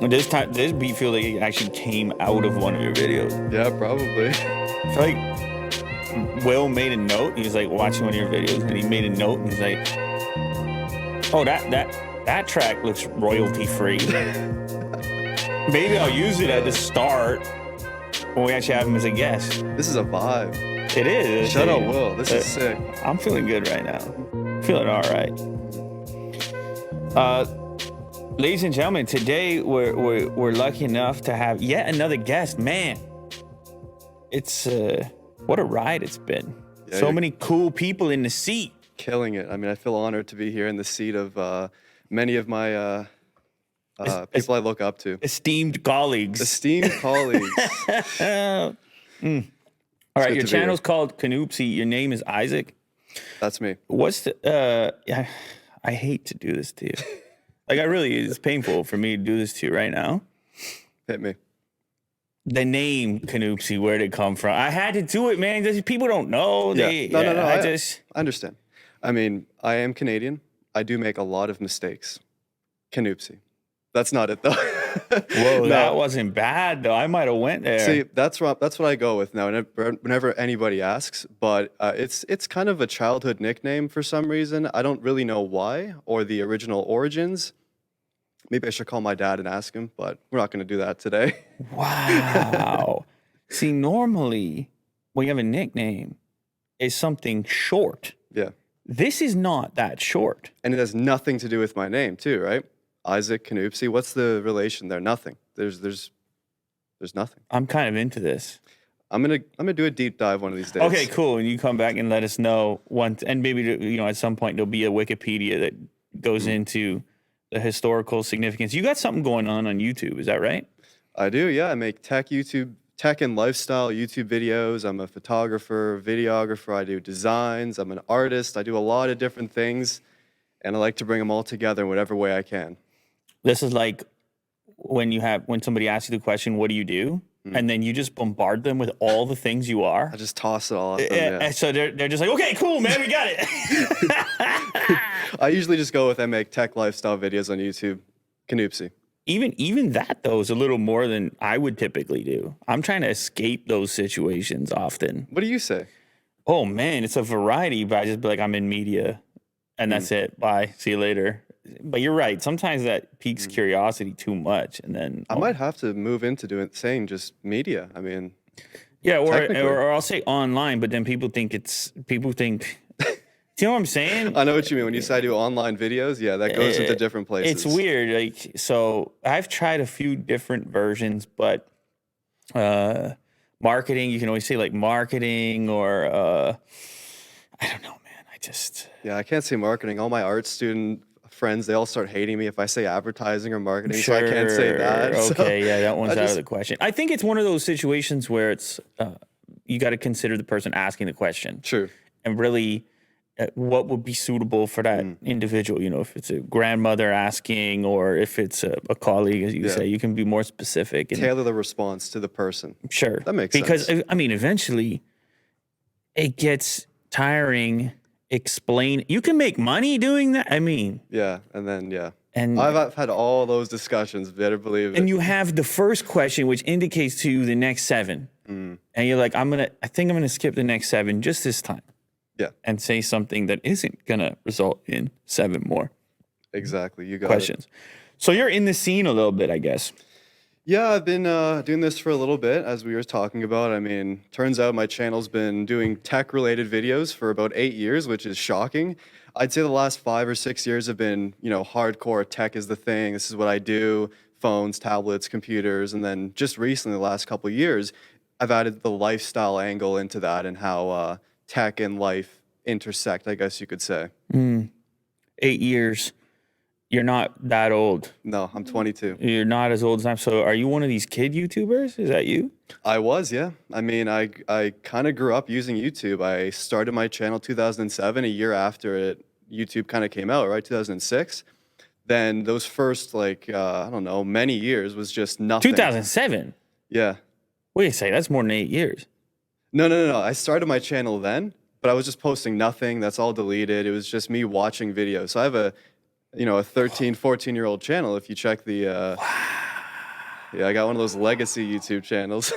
And this beat feel like it actually came out of one of your videos. Yeah, probably. I feel like Will made a note. He was like watching one of your videos, and he made a note, and he's like, "Oh, that track looks royalty free. Maybe I'll use it at the start when we actually have him as a guest." This is a vibe. It is. Shout out Will. This is sick. I'm feeling good right now. Feeling all right. Ladies and gentlemen, today we're lucky enough to have yet another guest. Man, it's what a ride it's been. Yeah, so many cool people in the seat. Killing it. I mean, I feel honored to be here in the seat of many of my people I look up to. Esteemed colleagues. Esteemed colleagues. All right, your channel's called Canoopsy. Your name is Isaac. That's me. What's the I hate to do this to you. Like, it's painful for me to do this to you right now. Hit me. The name Canoopsy, where did it come from? I had to do it, man. People don't know. Yeah. No. I understand. I mean, I am Canadian. I do make a lot of mistakes. Canoopsy. That's not it, though. Whoa, no. That wasn't bad, though. I might have went there. See, that's what I go with now whenever anybody asks. But it's kind of a childhood nickname for some reason. I don't really know why or the original origins. Maybe I should call my dad and ask him, but we're not going to do that today. Wow. See, normally when you have a nickname, it's something short. Yeah. This is not that short. And it has nothing to do with my name, too, right? Isaac, Canoopsy. What's the relation there? Nothing. There's nothing. I'm kind of into this. I'm gonna do a deep dive one of these days. Okay, cool. And you come back and let us know once, and maybe at some point there'll be a Wikipedia that goes into the historical significance. You got something going on YouTube, is that right? I do, yeah. I make tech and lifestyle YouTube videos. I'm a photographer, videographer. I do designs. I'm an artist. I do a lot of different things, and I like to bring them all together in whatever way I can. This is like when somebody asks you the question, "What do you do?" And then you just bombard them with all the things you are. I just toss it all at them. Yeah. So they're just like, "Okay, cool, man, we got it." I usually just go with I make tech lifestyle videos on YouTube. Canoopsy. Even that, though, is a little more than I would typically do. I'm trying to escape those situations often. What do you say? Oh, man, it's a variety, but I just be like, I'm in media, and that's it. Bye. See you later. But you're right. Sometimes that piques curiosity too much, and then I might have to move into saying just media. I mean, yeah, or I'll say online, but then people think. Do you know what I'm saying? I know what you mean. When you say I do online videos, yeah, that goes into different places. It's weird. Like, so I've tried a few different versions, but marketing, you can always say like marketing or I don't know, man. Yeah, I can't say marketing. All my art student friends, they all start hating me if I say advertising or marketing, sure, so I can't say that. Okay, yeah, that one's out of the question. I think it's one of those situations where it's you got to consider the person asking the question. True. And really what would be suitable for that individual, if it's a grandmother asking or if it's a colleague, as you say, you can be more specific. And tailor the response to the person. Sure. That makes sense. Because, I mean, eventually it gets tiring. You can make money doing that. I mean. Yeah, and then, And I've had all those discussions, better believe it. And you have the first question, which indicates to you the next 7. And you're like, I think I'm going to skip the next 7 just this time. Yeah. And say something that isn't going to result in 7 more. Exactly. You got questions. So you're in the scene a little bit, I guess. Yeah, I've been doing this for a little bit, as we were talking about. I mean, turns out my channel's been doing tech-related videos for about 8 years, which is shocking. I'd say the last 5 or 6 years have been, hardcore tech is the thing. This is what I do, phones, tablets, computers. And then just recently, the last couple of years, I've added the lifestyle angle into that and how tech and life intersect, I guess you could say. 8 years. You're not that old. No, I'm 22. You're not as old as I'm. So are you one of these kid YouTubers? Is that you? I was, yeah. I mean, I kind of grew up using YouTube. I started my channel 2007, a year after YouTube kind of came out, right? 2006. Then those first, many years was just nothing. 2007? Yeah. Wait a second, that's more than 8 years. No. I started my channel then, but I was just posting nothing. That's all deleted. It was just me watching videos. So I have a 13, 14-year-old channel. If you check the Yeah, I got one of those legacy YouTube channels.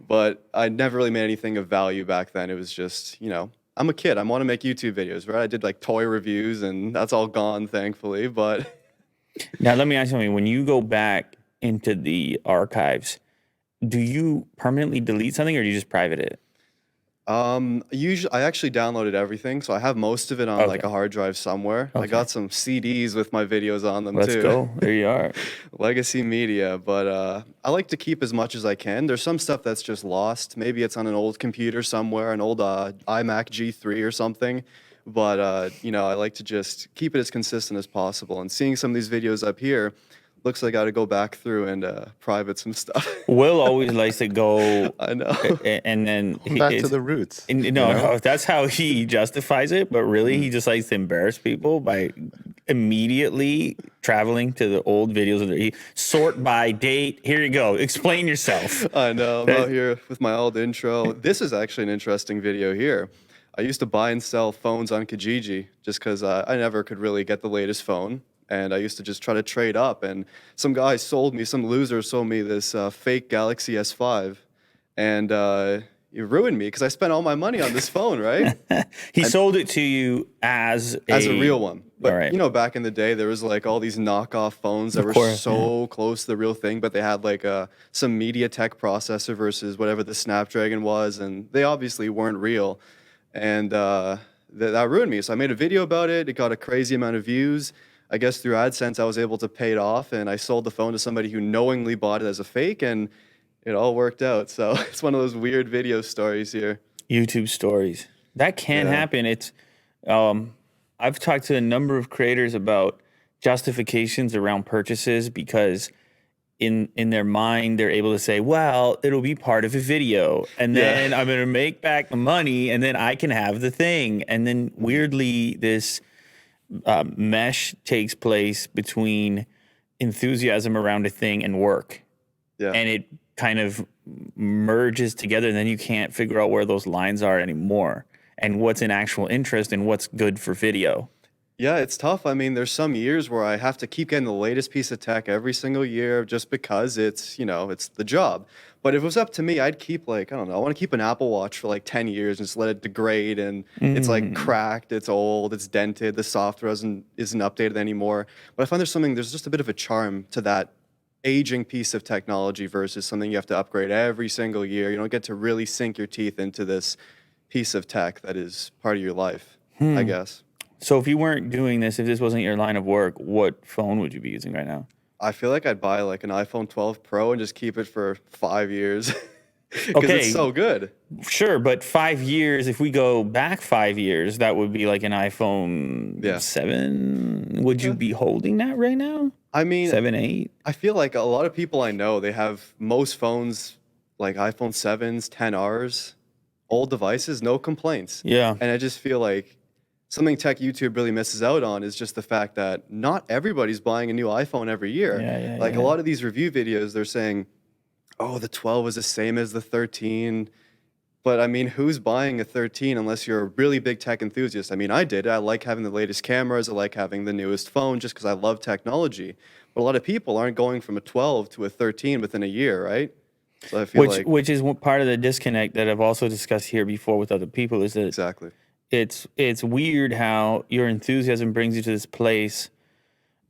But I never really made anything of value back then. It was just, I'm a kid. I want to make YouTube videos, right? I did like toy reviews and that's all gone, thankfully. But Now, let me ask you something. When you go back into the archives, do you permanently delete something or do you just private it? usually I actually downloaded everything, so I have most of it on like Okay. a hard drive somewhere. I Okay. got some CDs with my videos on them Let's too. go. There you are. Legacy media, but I like to keep as much as I can. There's some stuff that's just lost. Maybe it's on an old computer somewhere, an old iMac G3 or something. But I like to just keep it as consistent as possible. And seeing some of these videos up here, looks like I got to go back through and private some stuff. Will always likes to go, I know. and then Back to the roots. no, that's how he justifies it. But really, he just likes to embarrass people by immediately traveling to the old videos of he sort by date. Here you go. Explain yourself. I know. I'm out here with my old intro. This is actually an interesting video here. I used to buy and sell phones on Kijiji just because I never could really get the latest phone. And I used to just try to trade up. And some guy some loser sold me this fake Galaxy S5. And it ruined me because I spent all my money on this phone, right? He sold it to you as As a real one. But, all right. back in the day, there was like all these knockoff phones that Of were course, so close to the real thing, but they had like some MediaTek processor versus whatever the Snapdragon was. And they obviously weren't real. And that ruined me. So I made a video about it. It got a crazy amount of views. I guess through AdSense, I was able to pay it off, and I sold the phone to somebody who knowingly bought it as a fake, and it all worked out. So it's one of those weird video stories here. YouTube stories. That can happen. It's I've talked to a number of creators about justifications around purchases because in their mind they're able to say, well, it'll be part of a video and then I'm going to make back the money and then I can have the thing. And then weirdly this mesh takes place between enthusiasm around a thing and work. Yeah. And it kind of merges together and then you can't figure out where those lines are anymore and what's in actual interest and what's good for video. Yeah, it's tough. I mean, there's some years where I have to keep getting the latest piece of tech every single year just because it's the job. But if it was up to me, I'd keep I don't know, I want to keep an Apple Watch for like 10 years and just let it degrade and it's like cracked, it's old, it's dented, the software isn't updated anymore. But I find there's just a bit of a charm to that aging piece of technology versus something you have to upgrade every single year. You don't get to really sink your teeth into this piece of tech that is part of your life, I guess. So if you weren't doing this, if this wasn't your line of work, what phone would you be using right now? I feel like I'd buy like an iPhone 12 Pro and just keep it for 5 years because it's so good. Sure, but 5 years, if we go back 5 years, that would be like an iPhone 7. Would you be holding that right now? I mean, 7, 8? I feel like a lot of people I know, they have most phones like iPhone 7s, 10Rs, old devices, no complaints. Yeah. And I just feel like something tech YouTube really misses out on is just the fact that not everybody's buying a new iPhone every year. A lot of these review videos, they're saying, oh, the 12 is the same as the 13. But I mean, who's buying a 13 unless you're a really big tech enthusiast? I mean, I did. I like having the latest cameras. I like having the newest phone just because I love technology. But a lot of people aren't going from a 12 to a 13 within a year, right? So I feel which is part of the disconnect that I've also discussed here before with other people is that exactly. It's weird how your enthusiasm brings you to this place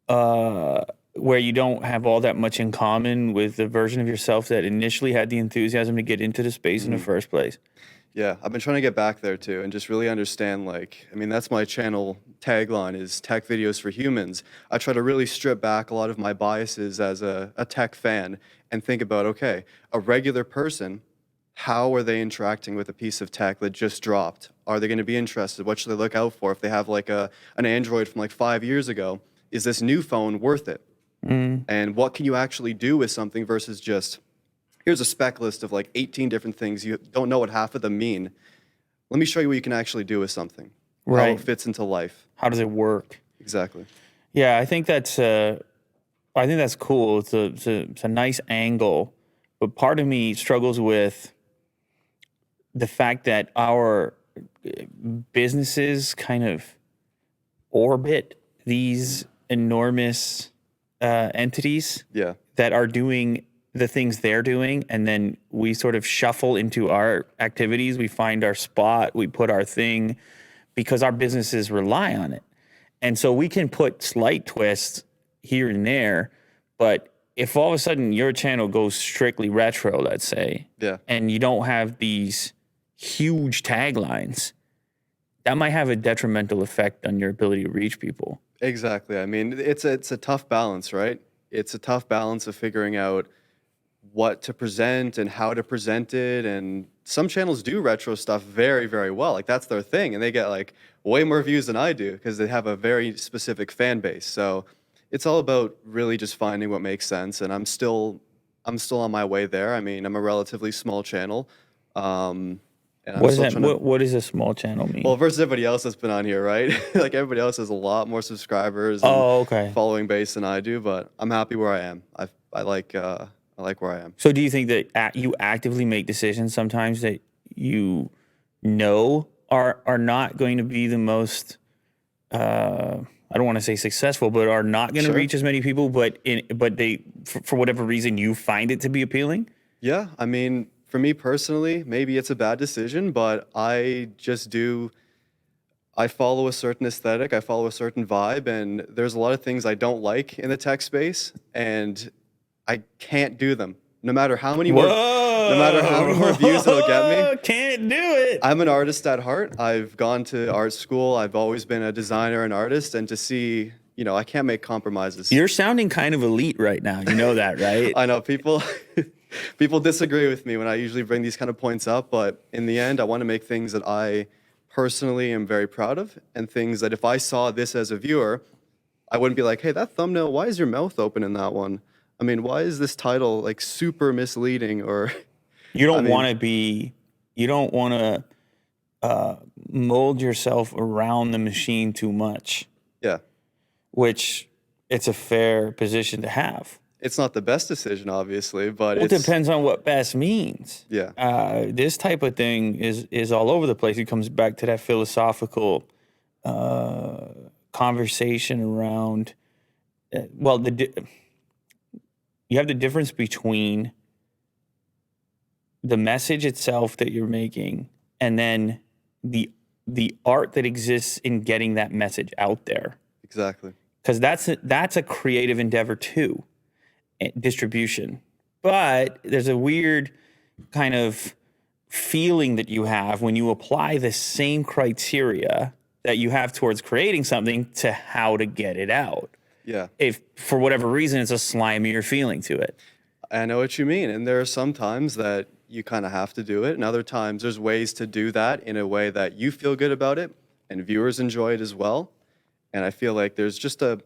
where you don't have all that much in common with the version of yourself that initially had the enthusiasm to get into the space in the first place. Yeah, I've been trying to get back there too and just really understand that's my channel tagline is tech videos for humans. I try to really strip back a lot of my biases as a tech fan and think about, okay, a regular person, how are they interacting with a piece of tech that just dropped? Are they going to be interested? What should they look out for? If they have like an Android from like 5 years ago, is this new phone worth it? And what can you actually do with something versus just, here's a spec list of like 18 different things. You don't know what half of them mean. Let me show you what you can actually do with something. How it fits into life. How does it work? Exactly. Yeah, I think that's cool. It's a nice angle, but part of me struggles with the fact that our businesses kind of orbit these enormous entities. Yeah. that are doing the things they're doing, and then we sort of shuffle into our activities. We find our spot, we put our thing, because our businesses rely on it. And so we can put slight twists here and there, but if all of a sudden your channel goes strictly retro, let's say, Yeah. and you don't have these huge taglines, that might have a detrimental effect on your ability to reach people. Exactly. I mean, it's a tough balance, right? It's a tough balance of figuring out what to present and how to present it. And some channels do retro stuff very, very well. Like that's their thing, and they get like way more views than I do because they have a very specific fan base. So it's all about really just finding what makes sense. And I'm still on my way there. I mean, I'm a relatively small channel. And I'm What is still that? trying to, What does a small channel mean? well, versus everybody else that's been on here, right? Like everybody else has a lot more subscribers and Oh, okay. following base than I do, but I'm happy where I am. I like where I am. So do you think that you actively make decisions sometimes that you know are not going to be the most, I don't want to say successful, but are not going to Sure. reach as many people, but they for whatever reason you find it to be appealing? Yeah, I mean, for me personally, maybe it's a bad decision, but I follow a certain aesthetic, I follow a certain vibe, and there's a lot of things I don't like in the tech space, and I can't do them. No matter how many more views it'll get me. Can't do it. I'm an artist at heart. I've gone to art school. I've always been a designer and artist, and to see, I can't make compromises. You're sounding kind of elite right now. You know that, right? I know people people disagree with me when I usually bring these kind of points up, but in the end, I want to make things that I personally am very proud of, and things that if I saw this as a viewer, I wouldn't be like, hey, that thumbnail, why is your mouth open in that one? I mean, why is this title like super misleading? Or You don't want to mold yourself around the machine too much, yeah, which it's a fair position to have. it's not the best decision, obviously, but Well, it depends on what best means. Yeah. This type of thing is all over the place. It comes back to that philosophical conversation around, you have the difference between the message itself that you're making and then the art that exists in getting that message out there. Exactly. Because that's a creative endeavor too, distribution. But there's a weird kind of feeling that you have when you apply the same criteria that you have towards creating something to how to get it out. Yeah. If for whatever reason it's a slimier feeling to it. I know what you mean. And there are some times that you kind of have to do it. And other times there's ways to do that in a way that you feel good about it and viewers enjoy it as well. And I feel like there's just a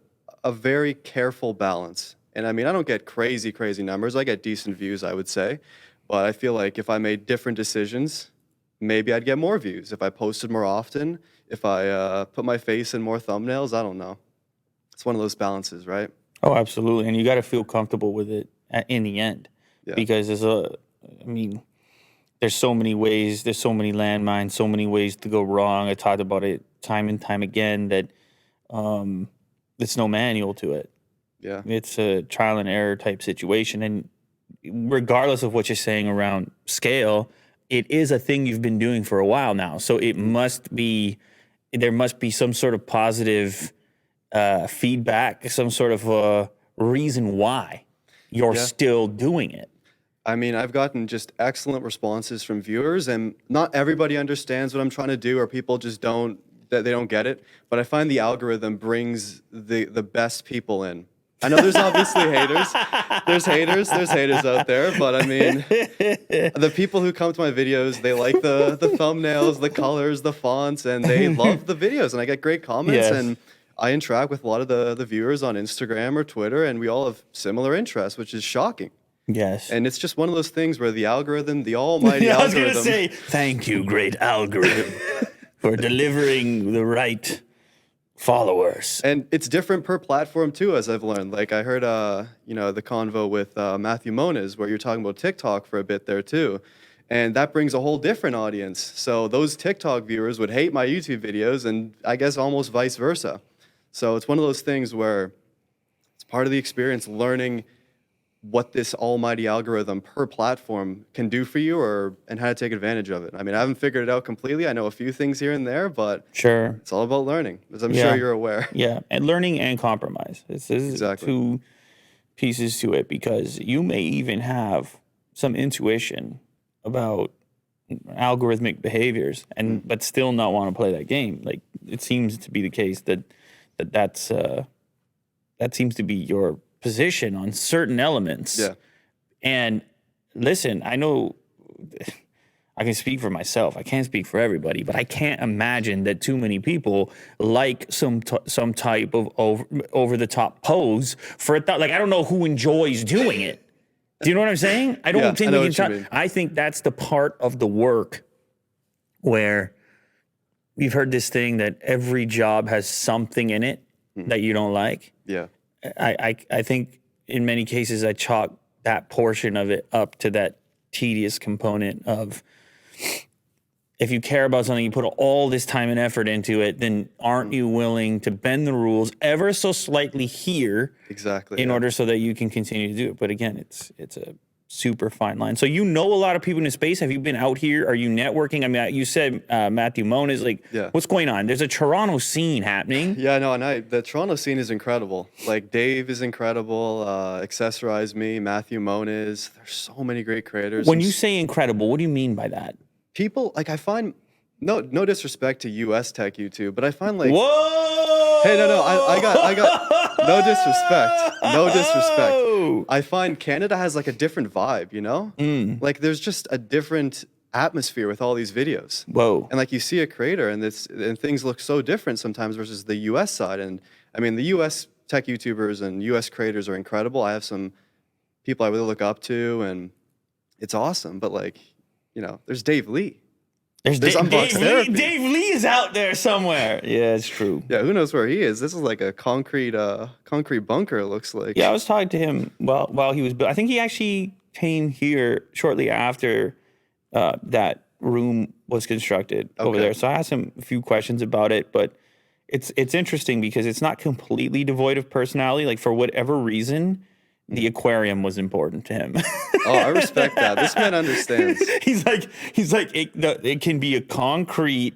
very careful balance. And I mean, I don't get crazy numbers. I get decent views, I would say. But I feel like if I made different decisions, maybe I'd get more views. If I posted more often, if I put my face in more thumbnails, I don't know. It's one of those balances, right? Oh, absolutely. And you got to feel comfortable with it in the end. Yeah. Because there's so many ways, there's so many landmines, so many ways to go wrong. I talked about it time and time again that it's no manual to it. Yeah. It's a trial and error type situation. And regardless of what you're saying around scale, it is a thing you've been doing for a while now. So there must be some sort of positive feedback, some sort of reason why you're still doing it. I mean, I've gotten just excellent responses from viewers, and not everybody understands what I'm trying to do, or people just they don't get it. But I find the algorithm brings the best people in. I know there's obviously haters. There's haters out there, but I mean, the people who come to my videos, they like the thumbnails, the colors, the fonts, and they love the videos, and I get great comments. Yes. And I interact with a lot of the viewers on Instagram or Twitter, and we all have similar interests, which is shocking. Yes. And it's just one of those things where the algorithm, the almighty I was algorithm. going to say, thank you, great algorithm, for delivering the right followers. And it's different per platform too, as I've learned. Like I heard, the convo with Matthew Moniz, where you're talking about TikTok for a bit there too. And that brings a whole different audience. So those TikTok viewers would hate my YouTube videos, and I guess almost vice versa. So it's one of those things where it's part of the experience, learning what this almighty algorithm per platform can do for you, and how to take advantage of it. I mean, I haven't figured it out completely. I know a few things here and there, but Sure. it's all about learning, as I'm sure Yeah. you're aware. Yeah. And learning and compromise. This is Exactly. two pieces to it, because you may even have some intuition about algorithmic behaviors but still not want to play that game. Like, it seems to be the case that seems to be your position on certain elements. Yeah. And listen, I know I can speak for myself. I can't speak for everybody, but I can't imagine that too many people like some type of over the top pose for it. Like, I don't know who enjoys doing it. Do you know what I'm saying? I don't Yeah, think I know we what can you mean. I think that's the part of the work where we've heard this thing that every job has something in it that you don't like. Yeah. I think in many cases I chalk that portion of it up to that tedious component of, if you care about something, you put all this time and effort into it, then aren't you willing to bend the rules ever so slightly here Exactly. in yeah. order so that you can continue to do it? But again, it's a super fine line. So you know a lot of people in the space. Have you been out here? Are you networking? I mean, you said Matthew Moan is like, Yeah. what's going on? There's a Toronto scene happening. Yeah, no, and the Toronto scene is incredible. Like, Dave is incredible. Accessorize Me, Matthew Moniz. There's so many great creators. When you say incredible, what do you mean by that? People, like, I find, no disrespect to US tech YouTube, but I find, like, Whoa! hey, no, I got no disrespect. No disrespect. Oh! I find Canada has, like, a different vibe, you know? Like, there's just a different atmosphere with all these videos. Whoa. And, like, you see a creator and things look so different sometimes versus the US side. And I mean, the US tech YouTubers and US creators are incredible. I have some people I really look up to, and it's awesome. But, like, you know, there's Dave Lee. There's Unbox Therapy. Dave Lee is out there somewhere. Yeah, it's true. Yeah, who knows where he is? This is like a concrete bunker, it looks like. Yeah, I was talking to him while he was. I think he actually came here shortly after that room was constructed over Okay. there. So I asked him a few questions about it, but it's interesting because it's not completely devoid of personality. Like, for whatever reason, the aquarium was important to him. Oh, I respect that. This man understands. He's like it can be a concrete,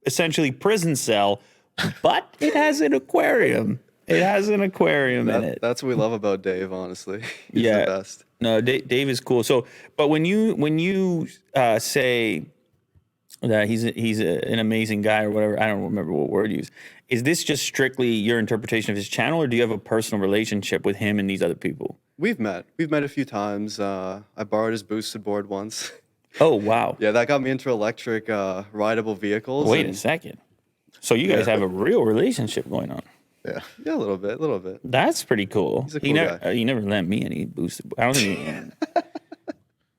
essentially prison cell, but it has an aquarium. It has an aquarium in it. That's what we love about Dave, honestly. He's Yeah. the best. No, Dave is cool. So, but when you say that he's an amazing guy or whatever, I don't remember what word you use. Is this just strictly your interpretation of his channel, or do you have a personal relationship with him and these other people? We've met a few times. I borrowed his boosted board once. Oh, wow. Yeah, that got me into electric rideable vehicles. Wait a and- second. So you guys have a real relationship going on. Yeah, a little bit. That's pretty cool. He's a cool guy. He never lent me any boosted. I don't think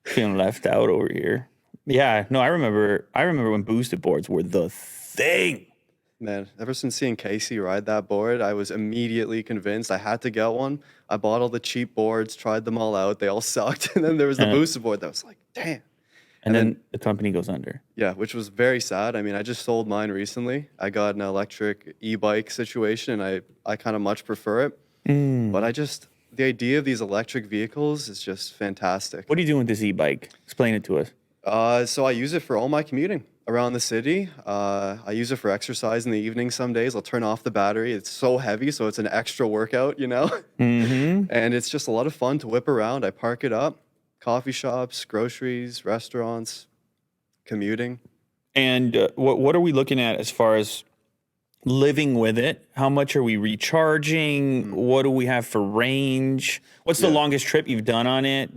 feeling left out over here. Yeah, no, I remember when boosted boards were the thing. Man, ever since seeing Casey ride that board, I was immediately convinced I had to get one. I bought all the cheap boards, tried them all out. They all sucked. And then there was the boosted board that was like, damn. And then the company goes under. Yeah, which was very sad. I mean, I just sold mine recently. I got an electric e-bike situation, and I kind of much prefer it. But the idea of these electric vehicles is just fantastic. What are you doing with this e-bike? Explain it to us. So I use it for all my commuting around the city. I use it for exercise in the evening some days. I'll turn off the battery. It's so heavy, so it's an extra workout, you know? Mm-hmm. And it's just a lot of fun to whip around. I park it up. Coffee shops, groceries, restaurants, commuting. And what are we looking at as far as living with it? How much are we recharging? What do we have for range? What's the longest trip you've done on it?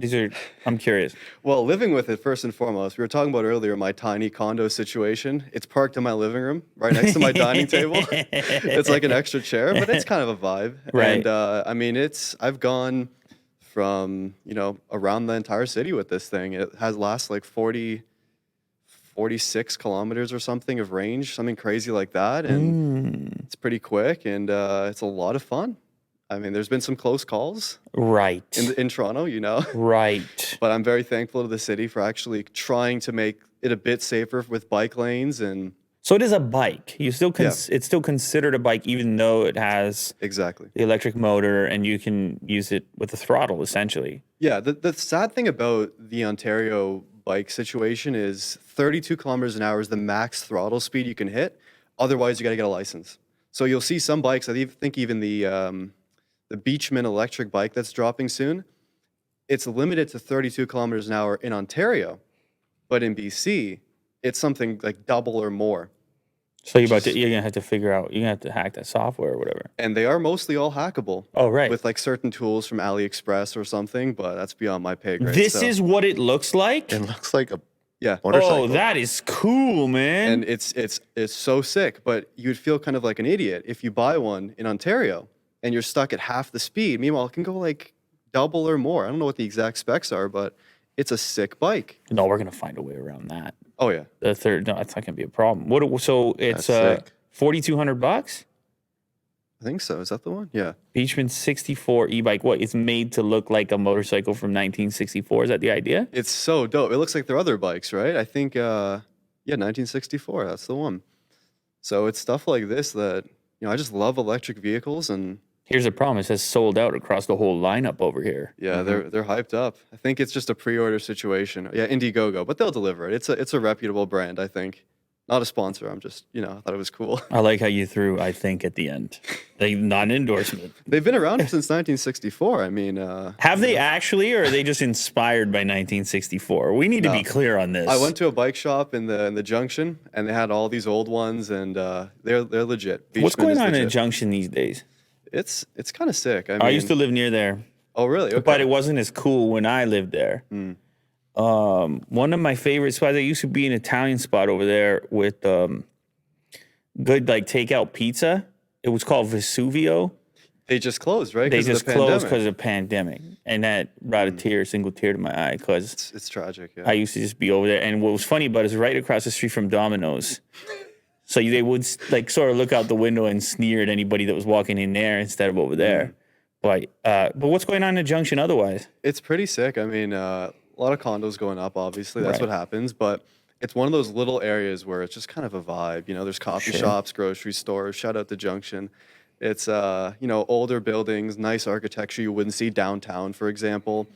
I'm curious. Well, living with it, first and foremost, we were talking about earlier my tiny condo situation. It's parked in my living room, right next to my dining table. It's like an extra chair, but it's kind of a vibe. Right. And I mean, I've gone from, around the entire city with this thing. It lasts like 46 kilometers or something of range, something crazy like that. And it's pretty quick, and it's a lot of fun. I mean, there's been some close calls. Right. In Toronto, Right. But I'm very thankful to the city for actually trying to make it a bit safer with bike lanes. And So it is a bike. You still Yeah, it's still considered a bike, even though it has exactly. the electric motor and you can use it with the throttle, essentially. Yeah, the sad thing about the Ontario bike situation is 32 kilometers an hour is the max throttle speed you can hit. Otherwise, you got to get a license. So you'll see some bikes. Think even the Beachman electric bike that's dropping soon. It's limited to 32 kilometers an hour in Ontario, but in BC, it's something like double or more. So Which is, you're gonna have to figure out, you're gonna have to hack that software or whatever. and they are mostly all hackable Oh, right. with like certain tools from AliExpress or something, but that's beyond my pay grade. This So is what it looks like. It looks like a yeah. motorcycle. Oh, that is cool, man. And it's so sick, but you'd feel kind of like an idiot if you buy one in Ontario and you're stuck at half the speed. Meanwhile, it can go like double or more. I don't know what the exact specs are, but it's a sick bike. No, we're gonna find a way around that. Oh yeah. The third, no, that's not gonna be a problem. So it's That's sick. $4,200. I think so. Is that the one? Yeah. Beachman 64 e-bike. What? It's made to look like a motorcycle from 1964. Is that the idea? It's so dope. It looks like their other bikes, right? I think yeah, 1964, that's the one. So it's stuff like this that, I just love electric vehicles and Here's the problem. It says sold out across the whole lineup over here. yeah, they're hyped up. I think it's just a pre-order situation. Yeah, Indiegogo, but they'll deliver it. It's a reputable brand, I think. Not a sponsor. I'm just, I thought it was cool. I like how you threw "I think" at the end. Not an endorsement. They've been around since 1964. I mean, Have they actually, or are they just inspired by 1964? We need to be clear on this. I went to a bike shop in the Junction, and they had all these old ones, and they're legit. What's Beachman going is on in legit. Junction these days? It's kind of sick. I used to live near there, Oh, really? Okay. but it wasn't as cool when I lived there. One of my favorite spots. I used to be an Italian spot over there with good like takeout pizza. It was called Vesuvio. They just closed, right? They 'Cause of just the closed pandemic. because of the pandemic, and that brought a single tear to my eye because It's tragic. Yeah. I used to just be over there. And what was funny about it is right across the street from Domino's. So they would like sort of look out the window and sneer at anybody that was walking in there instead of over there. But what's going on in the Junction otherwise? It's pretty sick. I mean, a lot of condos going up, obviously. That's Right. what happens. But it's one of those little areas where it's just kind of a vibe. There's coffee shops, grocery stores. Shout out to Junction. It's, older buildings, nice architecture you wouldn't see downtown, for example.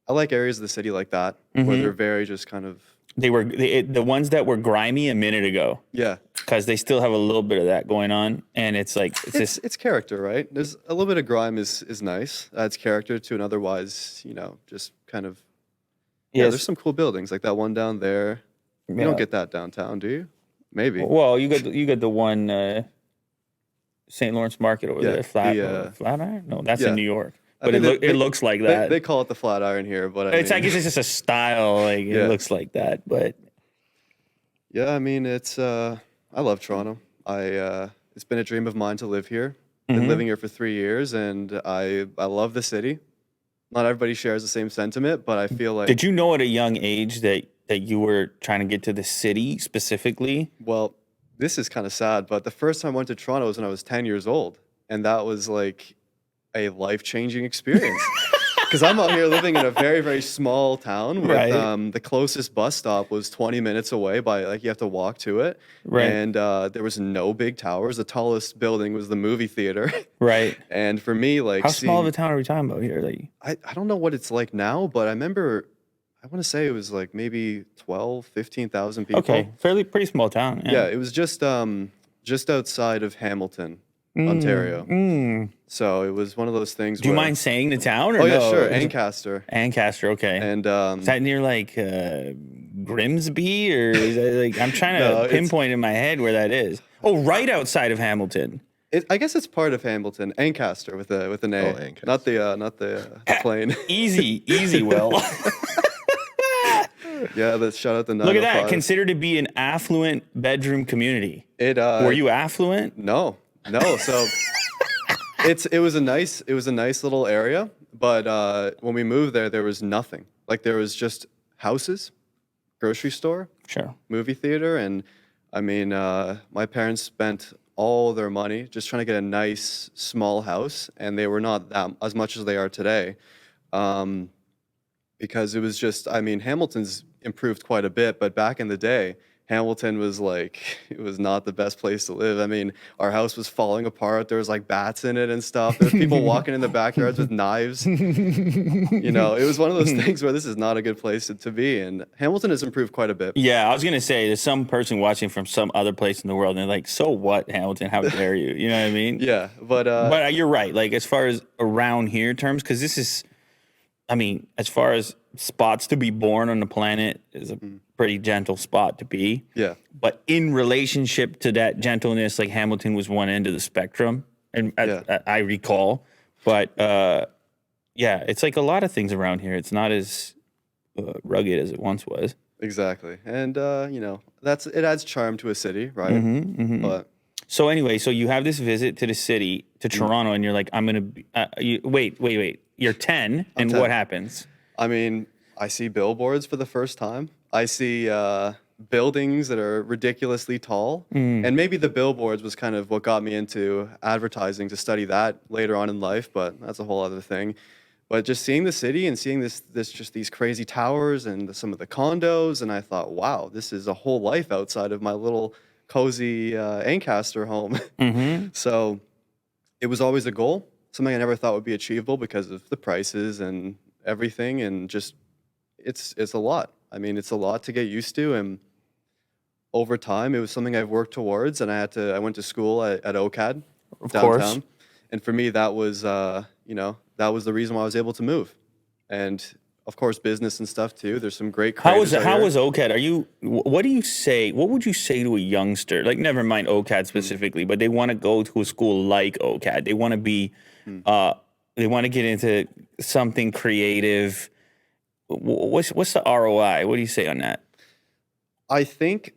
I like areas of the city like that where they're very just kind of, They were the ones that were grimy a minute ago yeah. because they still have a little bit of that going on, and it's like It's character, right? There's a little bit of grime is nice. Adds character to an otherwise, just kind of, yeah, Yes. there's some cool buildings like that one down there. You Yeah. don't get that downtown, do you? Maybe. Well, you got the one St. Lawrence Market over Yeah, there, Flatiron. No, that's yeah. in New York, I but think it looks like that. They call it the Flatiron here, but I I guess it's just a style. Like Yeah. it looks like that, but yeah, I mean, it's I love Toronto. It's been a dream of mine to live here. Mm-hmm. Been living here for 3 years, and I love the city. Not everybody shares the same sentiment, but I feel like did you know at a young age that you were trying to get to the city specifically? well, this is kind of sad, but the first time I went to Toronto was when I was 10 years old, and that was like a life-changing experience. Because I'm out here living in a very, very small town with Right. the closest bus stop was 20 minutes away by you have to walk to it. Right. And there was no big towers. The tallest building was the movie theater. Right. And for me, like How small of seeing- a town are we talking about here? Like, I don't know what it's like now, but I remember I want to say it was like maybe 12, 15,000 people. okay, pretty small town. Yeah, it was just outside of Hamilton, Ontario. So it was one of those things. Do you where, mind saying the town? Or Oh yeah, no? sure, Is it- Ancaster. Ancaster. Okay. And Is that near like Grimsby or is that like I'm trying to No, it's- pinpoint in my head where that is? Oh, right outside of Hamilton. I guess it's part of Hamilton, Ancaster with an A, Ancaster. not the plane. Easy, Will. Yeah, shout out the Look at that. 905. Considered to be an affluent bedroom community. It Were you affluent? No. So it was a nice little area, but when we moved there was nothing. Like there was just houses, grocery store, Sure. movie theater, and I mean, my parents spent all their money just trying to get a nice small house, and they were not that as much as they are today, because it was just, I mean, Hamilton's improved quite a bit, but back in the day, Hamilton was like, it was not the best place to live. I mean, our house was falling apart. There was like bats in it and stuff. There was people walking in the backyards with knives. You know, it was one of those things where this is not a good place to be. And Hamilton has improved quite a bit. Yeah, I was gonna say there's some person watching from some other place in the world, and they're like, "So what, Hamilton? How dare you?" You know what I mean? Yeah, but But you're right. Like as far as around here terms, because this is, I mean, as far as spots to be born on the planet is a pretty gentle spot to be. yeah, But in relationship to that gentleness, like Hamilton was one end of the spectrum, and I recall. But yeah, it's like a lot of things around here. It's not as rugged as it once was. exactly. And you know, it adds charm to a city, right? But So anyway, so you have this visit to the city, to Toronto, and you're like, I'm gonna be, wait. You're 10, and 10. what happens? I mean, I see billboards for the first time. I see buildings that are ridiculously tall. And maybe the billboards was kind of what got me into advertising to study that later on in life, but that's a whole other thing. But just seeing the city and seeing this just these crazy towers and some of the condos, and I thought, wow, this is a whole life outside of my little cozy Ancaster home. So it was always a goal, something I never thought would be achievable because of the prices and everything, and just it's a lot. I mean, it's a lot to get used to, and over time, it was something I've worked towards. And I went to school at OCAD Of downtown, course. and for me, that was you know, that was the reason why I was able to move, and of course, business and stuff too. There's some great How creators was out how here. was OCAD? Are you? What do you say? What would you say to a youngster? Like, never mind OCAD specifically, but they want to go to a school like OCAD. They want to be, they want to get into something creative. What's the ROI? What do you say on that? I think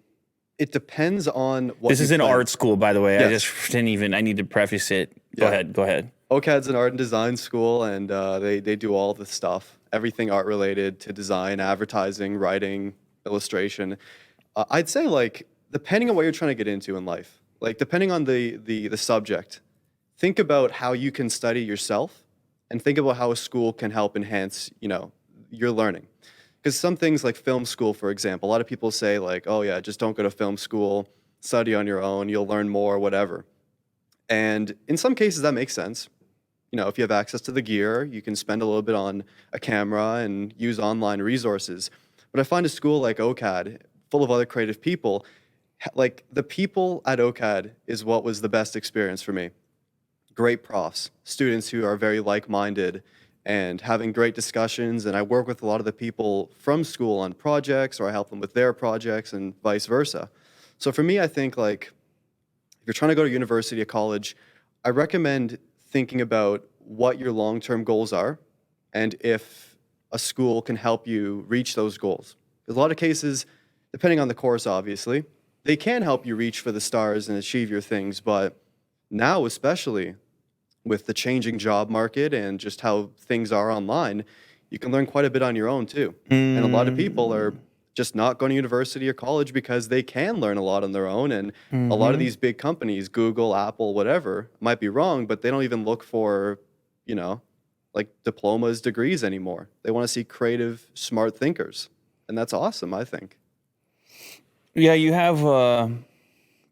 it depends on what This you is an plan. art school, by the way. I Yes. just didn't even. I need to preface it. Go Yeah. ahead. Go ahead. OCAD's an art and design school, and they do all the stuff, everything art related to design, advertising, writing, illustration. I'd say like depending on what you're trying to get into in life, like depending on the subject, think about how you can study yourself, and think about how a school can help enhance, you know, your learning. Because some things like film school, for example, a lot of people say like, oh yeah, just don't go to film school, study on your own, you'll learn more, whatever. And in some cases that makes sense. You know, if you have access to the gear, you can spend a little bit on a camera and use online resources. But I find a school like OCAD, full of other creative people, like the people at OCAD is what was the best experience for me. Great profs, students who are very like-minded and having great discussions. And I work with a lot of the people from school on projects, or I help them with their projects and vice versa. So for me, I think like if you're trying to go to university or college, I recommend thinking about what your long-term goals are and if a school can help you reach those goals. Because a lot of cases, depending on the course, obviously, they can help you reach for the stars and achieve your things. But now, especially with the changing job market and just how things are online, you can learn quite a bit on your own too. And a lot of people are just not going to university or college because they can learn a lot on their own. And a lot of these big companies, Google, Apple, whatever, might be wrong, but they don't even look for, you know, like diplomas, degrees anymore. They want to see creative, smart thinkers. And that's awesome, I think. Yeah, you have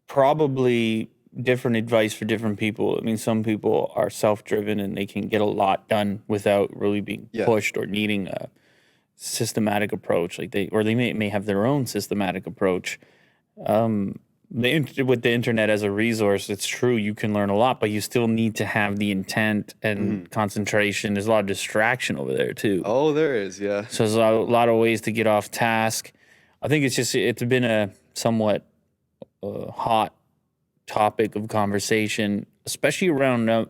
probably different advice for different people. I mean, some people are self-driven and they can get a lot done without really being Yeah. pushed or needing a systematic approach. Like they may have their own systematic approach. With the internet as a resource, it's true you can learn a lot, but you still need to have the intent and concentration. There's a lot of distraction over there too. Oh, there is, yeah. So there's a lot of ways to get off task. I think it's been a somewhat hot topic of conversation, especially around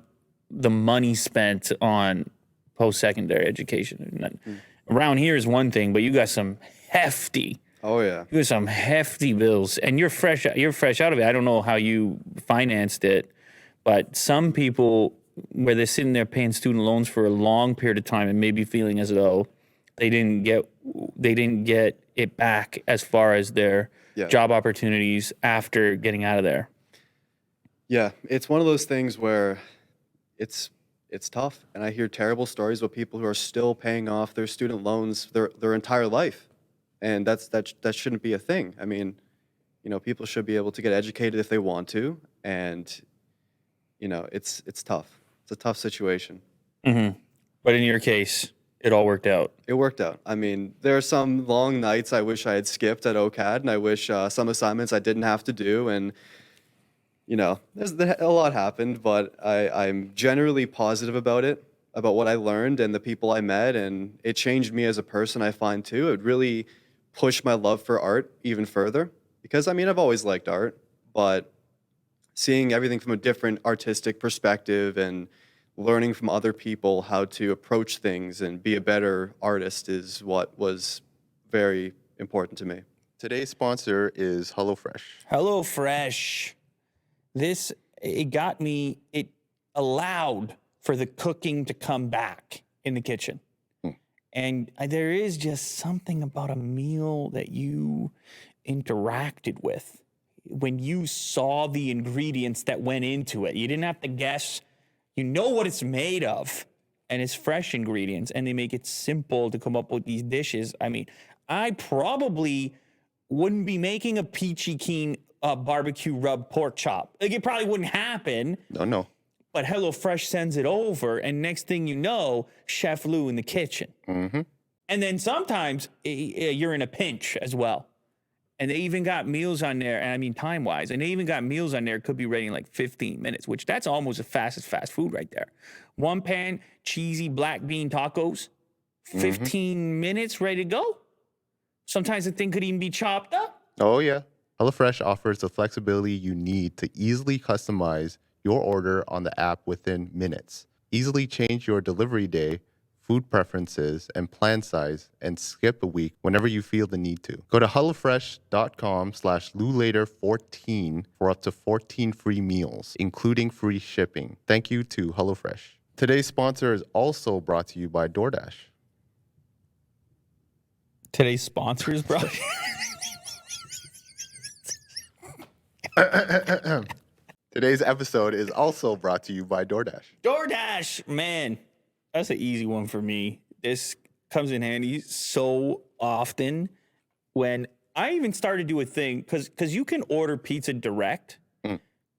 the money spent on post-secondary education. And around here is one thing, but you got some hefty Oh, yeah. bills, and you're fresh out of it. I don't know how you financed it, but some people, where they're sitting there paying student loans for a long period of time and maybe feeling as though they didn't get it back as far as their Yeah. job opportunities after getting out of there. Yeah, it's one of those things where it's tough, and I hear terrible stories about people who are still paying off their student loans their entire life, and that shouldn't be a thing. I mean, people should be able to get educated if they want to, and it's tough. It's a tough situation. But in your case, it all worked out. It worked out. I mean, there are some long nights I wish I had skipped at OCAD, and I wish some assignments I didn't have to do, and a lot happened, but I'm generally positive about it, about what I learned and the people I met, and it changed me as a person, I find too. It really pushed my love for art even further because, I mean, I've always liked art, but seeing everything from a different artistic perspective and learning from other people how to approach things and be a better artist is what was very important to me. Today's sponsor is HelloFresh. HelloFresh. It allowed for the cooking to come back in the kitchen. And there is just something about a meal that you interacted with when you saw the ingredients that went into it. You didn't have to guess. You know what it's made of, and it's fresh ingredients, and they make it simple to come up with these dishes. I mean, I probably wouldn't be making a peachy keen barbecue rub pork chop. Like, it probably wouldn't happen. No. But HelloFresh sends it over, and next thing you know, Chef Lew in the kitchen. Mm-hmm. And then sometimes you're in a pinch as well. And they even got meals on there, and I mean time-wise, and they even got meals on there, could be ready in like 15 minutes, which that's almost as fast as fast food right there. One pan, cheesy black bean tacos, 15 minutes, ready to go. Sometimes the thing could even be chopped up. Oh, yeah. HelloFresh offers the flexibility you need to easily customize your order on the app within minutes. Easily change your delivery day, food preferences, and plan size, and skip a week whenever you feel the need to. Go to HelloFresh.com/LewLater14 for up to 14 free meals, including free shipping. Thank you to HelloFresh. Today's sponsor is also brought to you by DoorDash. Today's sponsor is brought. Today's episode is also brought to you by DoorDash. DoorDash, man, that's an easy one for me. This comes in handy so often when I even started to do a thing, because you can order pizza direct,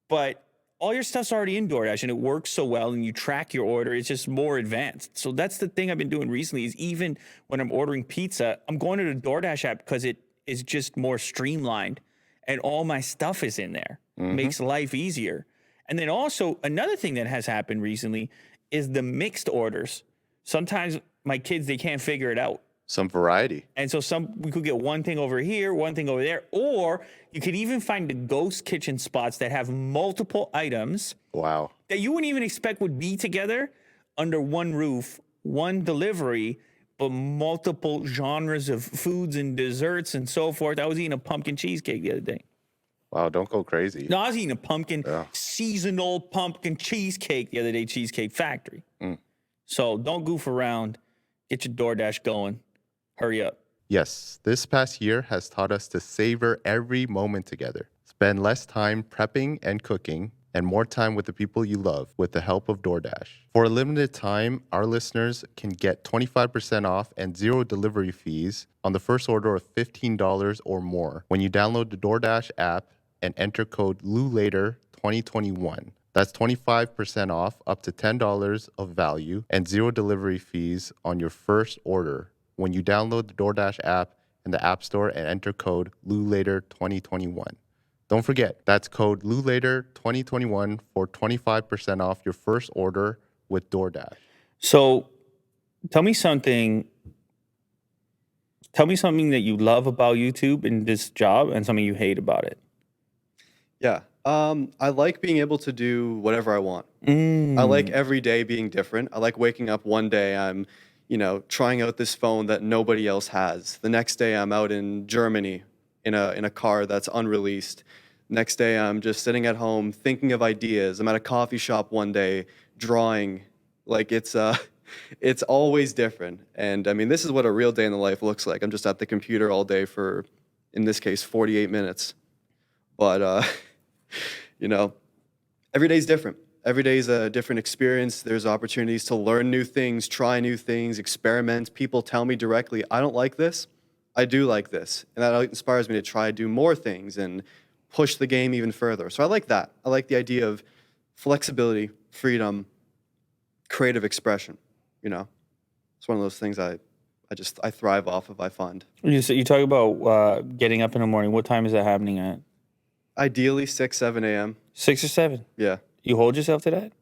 but all your stuff's already in DoorDash and it works so well and you track your order. It's just more advanced. So that's the thing I've been doing recently is even when I'm ordering pizza, I'm going to the DoorDash app because it is just more streamlined and all my stuff is in there. Makes life easier. And then also another thing that has happened recently is the mixed orders. Sometimes my kids, they can't figure it out. Some variety. And so we could get one thing over here, one thing over there, or you could even find the ghost kitchen spots that have multiple items. Wow. That you wouldn't even expect would be together under one roof, one delivery, but multiple genres of foods and desserts and so forth. I was eating a pumpkin cheesecake the other day. Wow, don't go crazy. No, I was eating a seasonal pumpkin cheesecake the other day, Cheesecake Factory. So don't goof around. Get your DoorDash going. Hurry up. Yes, this past year has taught us to savor every moment together. Spend less time prepping and cooking and more time with the people you love with the help of DoorDash. For a limited time, our listeners can get 25% off and 0 delivery fees on the first order of $15 or more when you download the DoorDash app and enter code Lew Later 2021. That's 25% off up to $10 of value and 0 delivery fees on your first order when you download the DoorDash app in the App Store and enter code Lew Later 2021. Don't forget, that's code Lew Later 2021 for 25% off your first order with DoorDash. So tell me something that you love about YouTube and this job and something you hate about it. Yeah. I like being able to do whatever I want. I like every day being different. I like waking up one day, I'm, trying out this phone that nobody else has. The next day I'm out in Germany in a car that's unreleased. Next day I'm just sitting at home thinking of ideas. I'm at a coffee shop one day drawing. Like it's always different. And I mean, this is what a real day in the life looks like. I'm just at the computer all day for, in this case, 48 minutes. But every day's different. Every day's a different experience. There's opportunities to learn new things, try new things, experiment. People tell me directly, I don't like this. I do like this. And that inspires me to try to do more things and push the game even further. So I like that. I like the idea of flexibility, freedom, creative expression, you know? It's one of those things I thrive off of, I find. You talk about getting up in the morning. What time is that happening at? Ideally 6, 7 a.m. 6 or 7? Yeah. You hold yourself to that?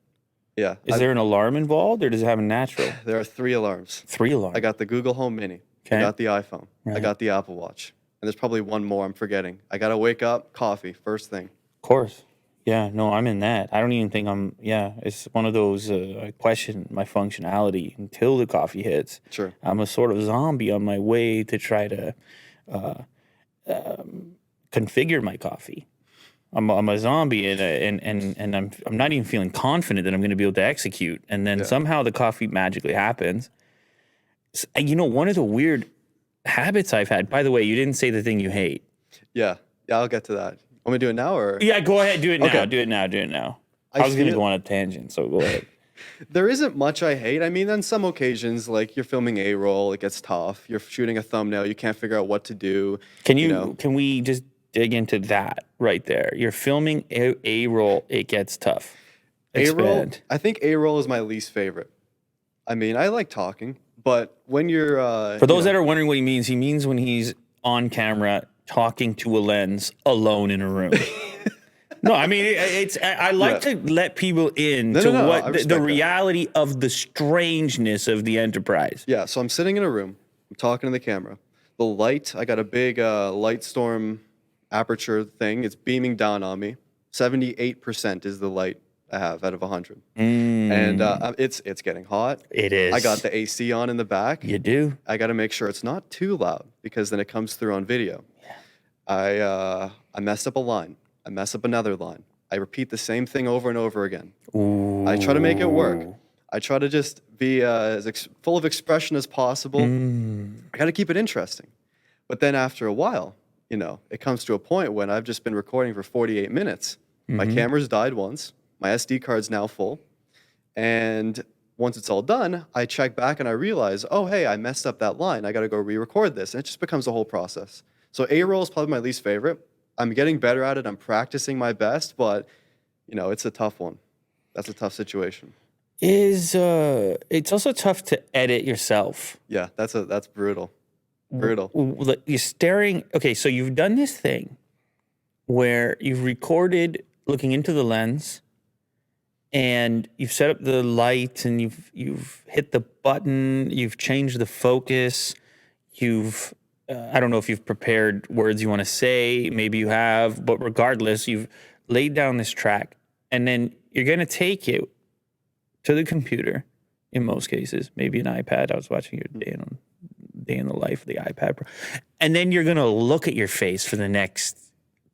Yeah. Is there an alarm involved, or does it happen natural? There are 3 alarms. 3 alarms. I got the Google Home Mini. Okay. I got the iPhone. I Right. got the Apple Watch. And there's probably one more I'm forgetting. I got to wake up, coffee, first thing. Of course. Yeah, no, I'm in that. I don't even think it's one of those, I question my functionality until the coffee hits. Sure. I'm a sort of zombie on my way to try to configure my coffee. I'm a zombie, and I'm not even feeling confident that I'm going to be able to execute. And then somehow the coffee magically happens. You know, one of the weird habits I've had, by the way, you didn't say the thing you hate. Yeah. Yeah, I'll get to that. Want me to do it now or? Yeah, go ahead. Do it now. Okay. Do it now. I was going to go on a tangent, so go ahead. There isn't much I hate. I mean, on some occasions, like you're filming A-roll, it gets tough. You're shooting a thumbnail, you can't figure out what to do. Can we just dig into that right there? You're filming A-roll, it gets tough. A-roll, Expand. I think A-roll is my least favorite. I mean, I like talking, but when you're... For those that are wondering what he means when he's on camera talking to a lens alone in a room. No, I mean, I like to let people in to what the reality of the strangeness of the enterprise. Yeah, so I'm sitting in a room, I'm talking to the camera. The light, I got a big light storm aperture thing. It's beaming down on me. 78% is the light I have out of 100. And it's getting hot. It is. I got the AC on in the back. You do? I got to make sure it's not too loud because then it comes through on video. Yeah. I messed up a line. I mess up another line. I repeat the same thing over and over again. Ooh. I try to make it work. I try to just be as full of expression as possible. I got to keep it interesting. But then after a while, you know, it comes to a point when I've just been recording for 48 minutes. My camera's died once. My SD card's now full. And once it's all done, I check back and I realize, oh, hey, I messed up that line. I got to go re-record this. And it just becomes a whole process. So A-roll is probably my least favorite. I'm getting better at it. I'm practicing my best, but, you know, it's a tough one. That's a tough situation. It's also tough to edit yourself. Yeah, that's brutal. Brutal. You're staring. Okay, so you've done this thing where you've recorded looking into the lens, and you've set up the light, and you've hit the button, you've changed the focus, you've I don't know if you've prepared words you want to say, maybe you have, but regardless, you've laid down this track, and then you're going to take it to the computer, in most cases, maybe an iPad. I was watching your day in the life of the iPad Pro. And then you're going to look at your face for the next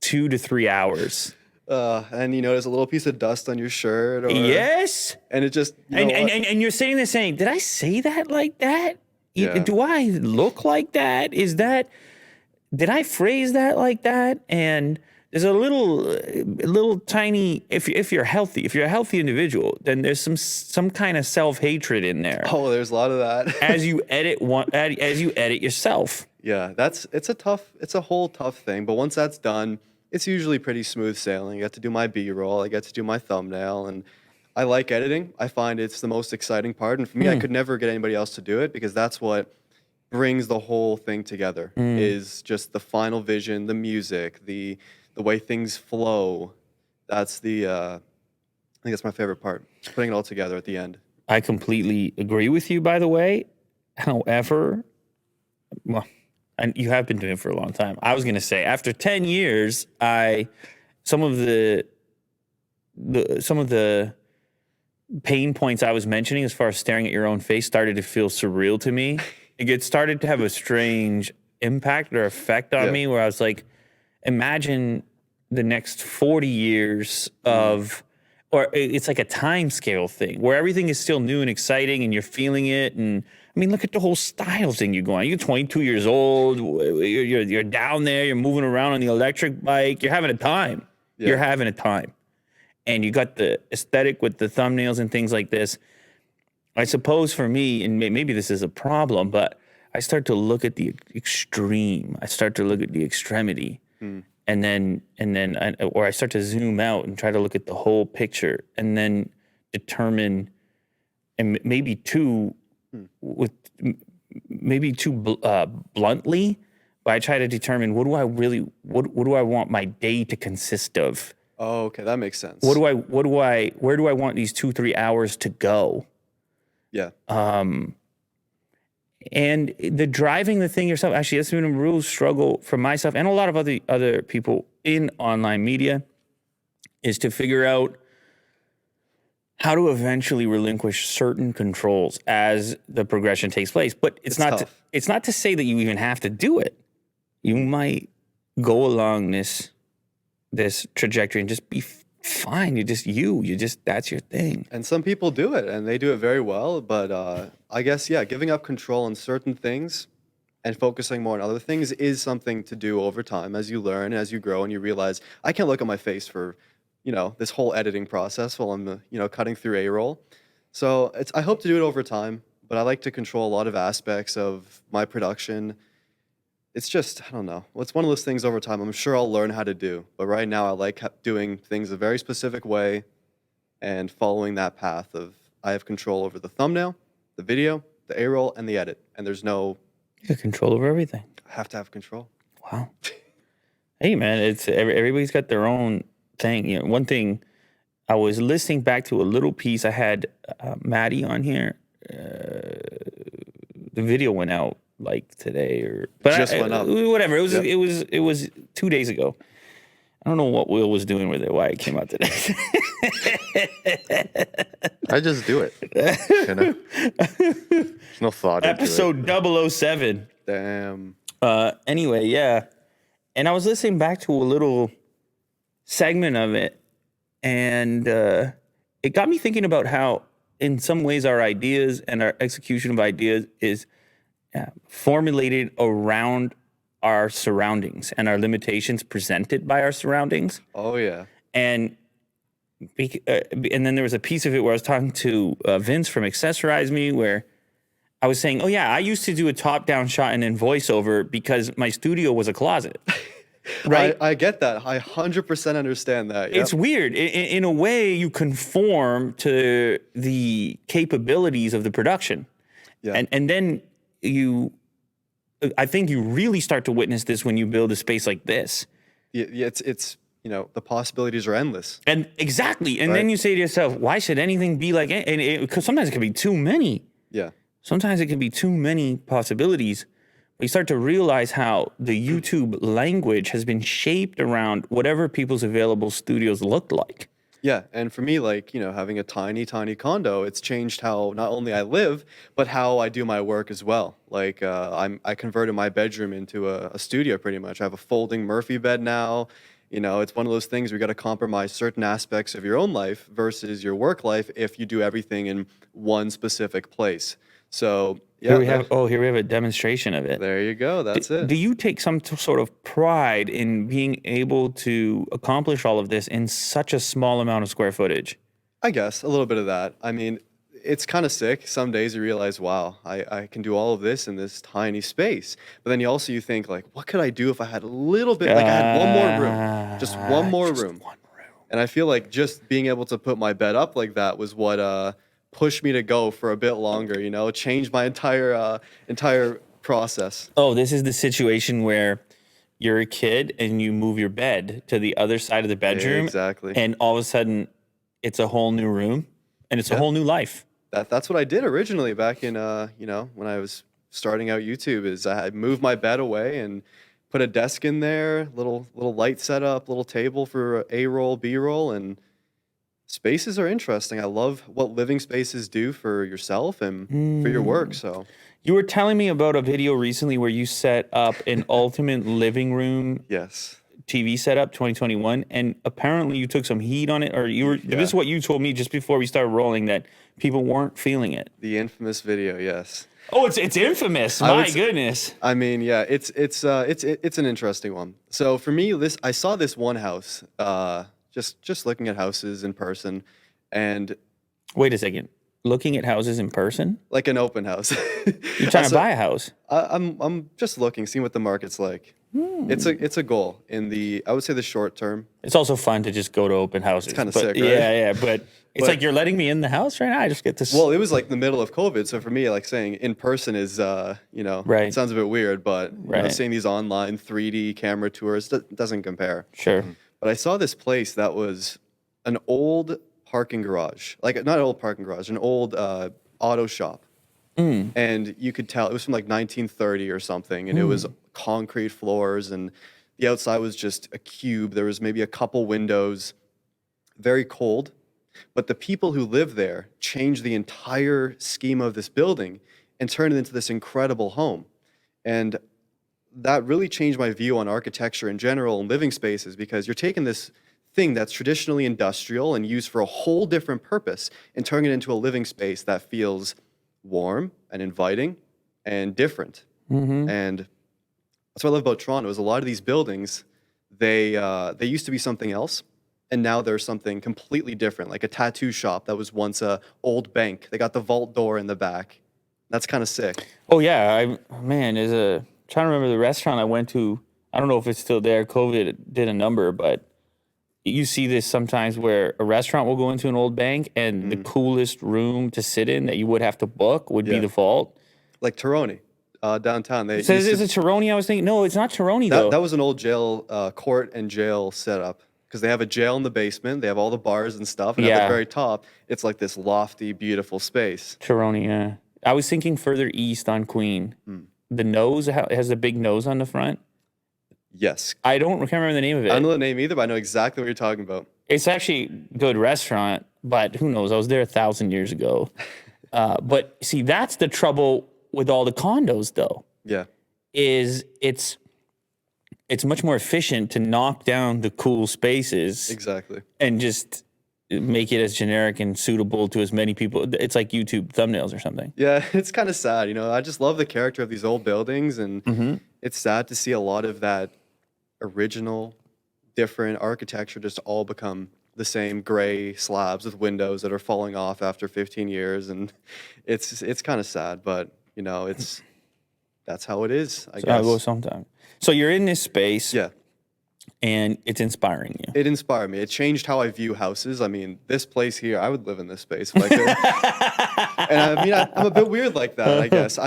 2 to 3 hours. And you know, there's a little piece of dust on your shirt. Yes. And it just... And you're sitting there saying, did I say that like that? Yeah. Do I look like that? Did I phrase that like that? And there's a little tiny, if you're healthy, if you're a healthy individual, then there's some kind of self-hatred in there. Oh, there's a lot of that. as you edit yourself. Yeah, it's a whole tough thing. But once that's done, it's usually pretty smooth sailing. I get to do my B-roll, I get to do my thumbnail, and I like editing. I find it's the most exciting part. And for me, I could never get anybody else to do it because that's what brings the whole thing together is just the final vision, the music, the way things flow. That's I think that's my favorite part, putting it all together at the end. I completely agree with you, by the way. However, well, and you have been doing it for a long time. I was going to say, after 10 years, some of the pain points I was mentioning as far as staring at your own face started to feel surreal to me. It started to have a strange impact or effect on me where I was like, imagine the next 40 years of, or it's like a time scale thing where everything is still new and exciting and you're feeling it. And I mean, look at the whole style thing you're going. You're 22 years old. You're down there. You're moving around on the electric bike. You're having a time. Yeah. You're having a time. And you got the aesthetic with the thumbnails and things like this. I suppose for me, and maybe this is a problem, but I start to look at the extreme. I start to look at the extremity. And then or I start to zoom out and try to look at the whole picture and then determine, and maybe too bluntly, but I try to determine what do I want my day to consist of? Oh, okay, that makes sense. Where do I want these 2-3 hours to go? Yeah. And the driving the thing yourself, actually, that's been a real struggle for myself and a lot of other people in online media, is to figure out how to eventually relinquish certain controls as the progression takes place. But it's not to say that you even have to do it. You might go along this trajectory and just be fine. That's your thing. And some people do it, and they do it very well. But I guess, yeah, giving up control on certain things and focusing more on other things is something to do over time as you learn, as you grow, and you realize, I can't look at my face for, this whole editing process while I'm, cutting through A-roll. So I hope to do it over time, but I like to control a lot of aspects of my production. It's just, I don't know. It's one of those things over time I'm sure I'll learn how to do. But right now I like doing things a very specific way and following that path of I have control over the thumbnail, the video, the A-roll, and the edit. And there's no... You have control over everything. I have to have control. Wow. Hey, man, it's everybody's got their own thing. One thing, I was listening back to a little piece. I had Maddie on here. The video went out like today, but just went up. Whatever. It was Yep. it was 2 days ago. I don't know what Will was doing with it. Why it came out today. I just do it. There's no thought into it. Episode 007. Damn. Anyway, yeah. And I was listening back to a little segment of it, and it got me thinking about how, in some ways, our ideas and our execution of ideas is formulated around our surroundings and our limitations presented by our surroundings. Oh, yeah. And then there was a piece of it where I was talking to Vince from Accessorize Me, where I was saying, oh, yeah, I used to do a top-down shot and then voiceover because my studio was a closet. Right? I get that. I 100% understand that. Yep. It's weird. In a way, you conform to the capabilities of the production. Yeah. And then I think you really start to witness this when you build a space like this. Yeah, it's the possibilities are endless. And exactly. And Right. then you say to yourself, why should anything be like it? And because sometimes it can be too many. Yeah. Sometimes it can be too many possibilities. You start to realize how the YouTube language has been shaped around whatever people's available studios looked like. Yeah, and for me, having a tiny, tiny condo, it's changed how not only I live, but how I do my work as well. I converted my bedroom into a studio pretty much. I have a folding Murphy bed now. It's one of those things where you got to compromise certain aspects of your own life versus your work life if you do everything in one specific place. So yeah, Here we have a demonstration of it. there you go. That's it. Do you take some sort of pride in being able to accomplish all of this in such a small amount of square footage? I guess a little bit of that. I mean, it's kind of sick. Some days you realize, wow, I can do all of this in this tiny space. But then you think like, what could I do if I had a little bit, like I had one more room, just one more room. And I feel like just being able to put my bed up like that was what pushed me to go for a bit longer, changed my entire process. Oh, this is the situation where you're a kid and you move your bed to the other side of the bedroom. Exactly. And all of a sudden, it's a whole new room and it's a whole new life. That's what I did originally back in, when I was starting out YouTube, is I moved my bed away and put a desk in there, little light setup, little table for A-roll, B-roll, and spaces are interesting. I love what living spaces do for yourself and for your work. So You were telling me about a video recently where you set up an ultimate living room yes, TV setup 2021, and apparently you took some heat on it, or this is what you told me just before we started rolling, that people weren't feeling it. the infamous video. Yes. Oh, it's infamous. My goodness. I mean, yeah, it's an interesting one. So for me, I saw this one house, just looking at houses in person, and Wait a second. looking at houses in person? Like an open house. You're trying to buy a house. I'm just looking, seeing what the market's like. It's a goal in the, I would say, the short term. It's also fun to just go to open houses. It's kind of sick, right? Yeah, but it's like you're letting me in the house right now. I just get this. Well, it was like the middle of COVID, so for me, like saying in person is, Right. it sounds a bit weird, but Right. seeing these online 3D camera tours doesn't compare. Sure. But I saw this place that was an old parking garage, like not an old parking garage, an old auto shop. And you could tell it was from like 1930 or something, and it was concrete floors, and the outside was just a cube. There was maybe a couple windows, very cold. But the people who lived there changed the entire scheme of this building and turned it into this incredible home. And that really changed my view on architecture in general and living spaces, because you're taking this thing that's traditionally industrial and used for a whole different purpose and turning it into a living space that feels warm and inviting and different. And that's what I love about Toronto is a lot of these buildings, they used to be something else, and now there's something completely different, like a tattoo shop that was once a old bank. They got the vault door in the back. That's kind of sick. Oh yeah, trying to remember the restaurant I went to. I don't know if it's still there. COVID did a number, but you see this sometimes where a restaurant will go into an old bank and the coolest room to sit in that you would have to book would be the vault. Like Tironi, downtown. They Is it Tironi? I was thinking, no, it's not Tironi though. that was an old jail, court and jail setup, because they have a jail in the basement. They have all the bars and stuff, and at the very top, it's like this lofty, beautiful space. Tironi, yeah. I was thinking further east on Queen. The nose it has a big nose on the front. Yes. I can't remember the name of it. I don't know the name either, but I know exactly what you're talking about. It's actually a good restaurant, but who knows? I was there 1,000 years ago. But see, that's the trouble with all the condos, though. Yeah. Is it's much more efficient to knock down the cool spaces Exactly. and just make it as generic and suitable to as many people. It's like YouTube thumbnails or something. Yeah, it's kind of sad. I just love the character of these old buildings, and it's sad to see a lot of that original, different architecture just all become the same gray slabs with windows that are falling off after 15 years, and it's kind of sad, but that's how it is, I guess. I'll go sometime. So you're in this space. Yeah. And it's inspiring you. It inspired me. It changed how I view houses. I mean, this place here, I would live in this space if I could. And I mean, I'm a bit weird like that, I guess.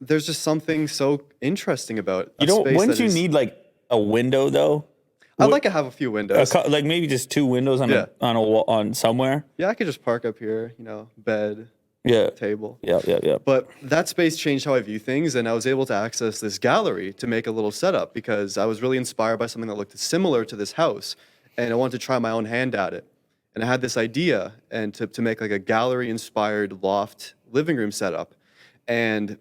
There's just something so interesting about a space. Wouldn't you need like a window though? I'd like to have a few windows. Like maybe just two windows on a wall on somewhere. Yeah, I could just park up here, bed, table. Yeah. But that space changed how I view things, and I was able to access this gallery to make a little setup because I was really inspired by something that looked similar to this house, and I wanted to try my own hand at it. And I had this idea and to make like a gallery-inspired loft living room setup, and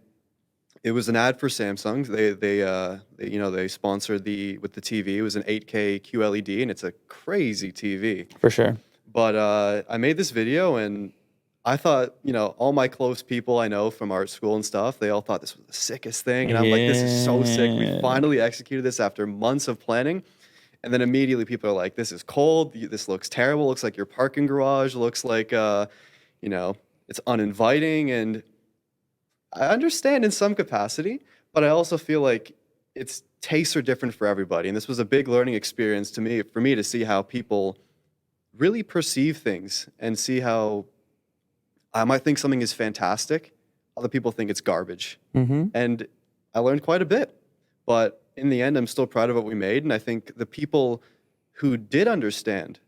it was an ad for Samsung. They sponsored with the TV. It was an 8K QLED, and it's a crazy TV. For sure. But I made this video, and I thought, all my close people I know from art school and stuff, they all thought this was the sickest thing. And I'm like, this is so sick. We finally executed this after months of planning. And then immediately people are like, this is cold. This looks terrible. Looks like your parking garage. Looks like, it's uninviting. And I understand in some capacity, but I also feel like tastes are different for everybody. And this was a big learning experience for me to see how people really perceive things and see how I might think something is fantastic. Other people think it's garbage. And I learned quite a bit. But in the end, I'm still proud of what we made. And I think the people who did understand,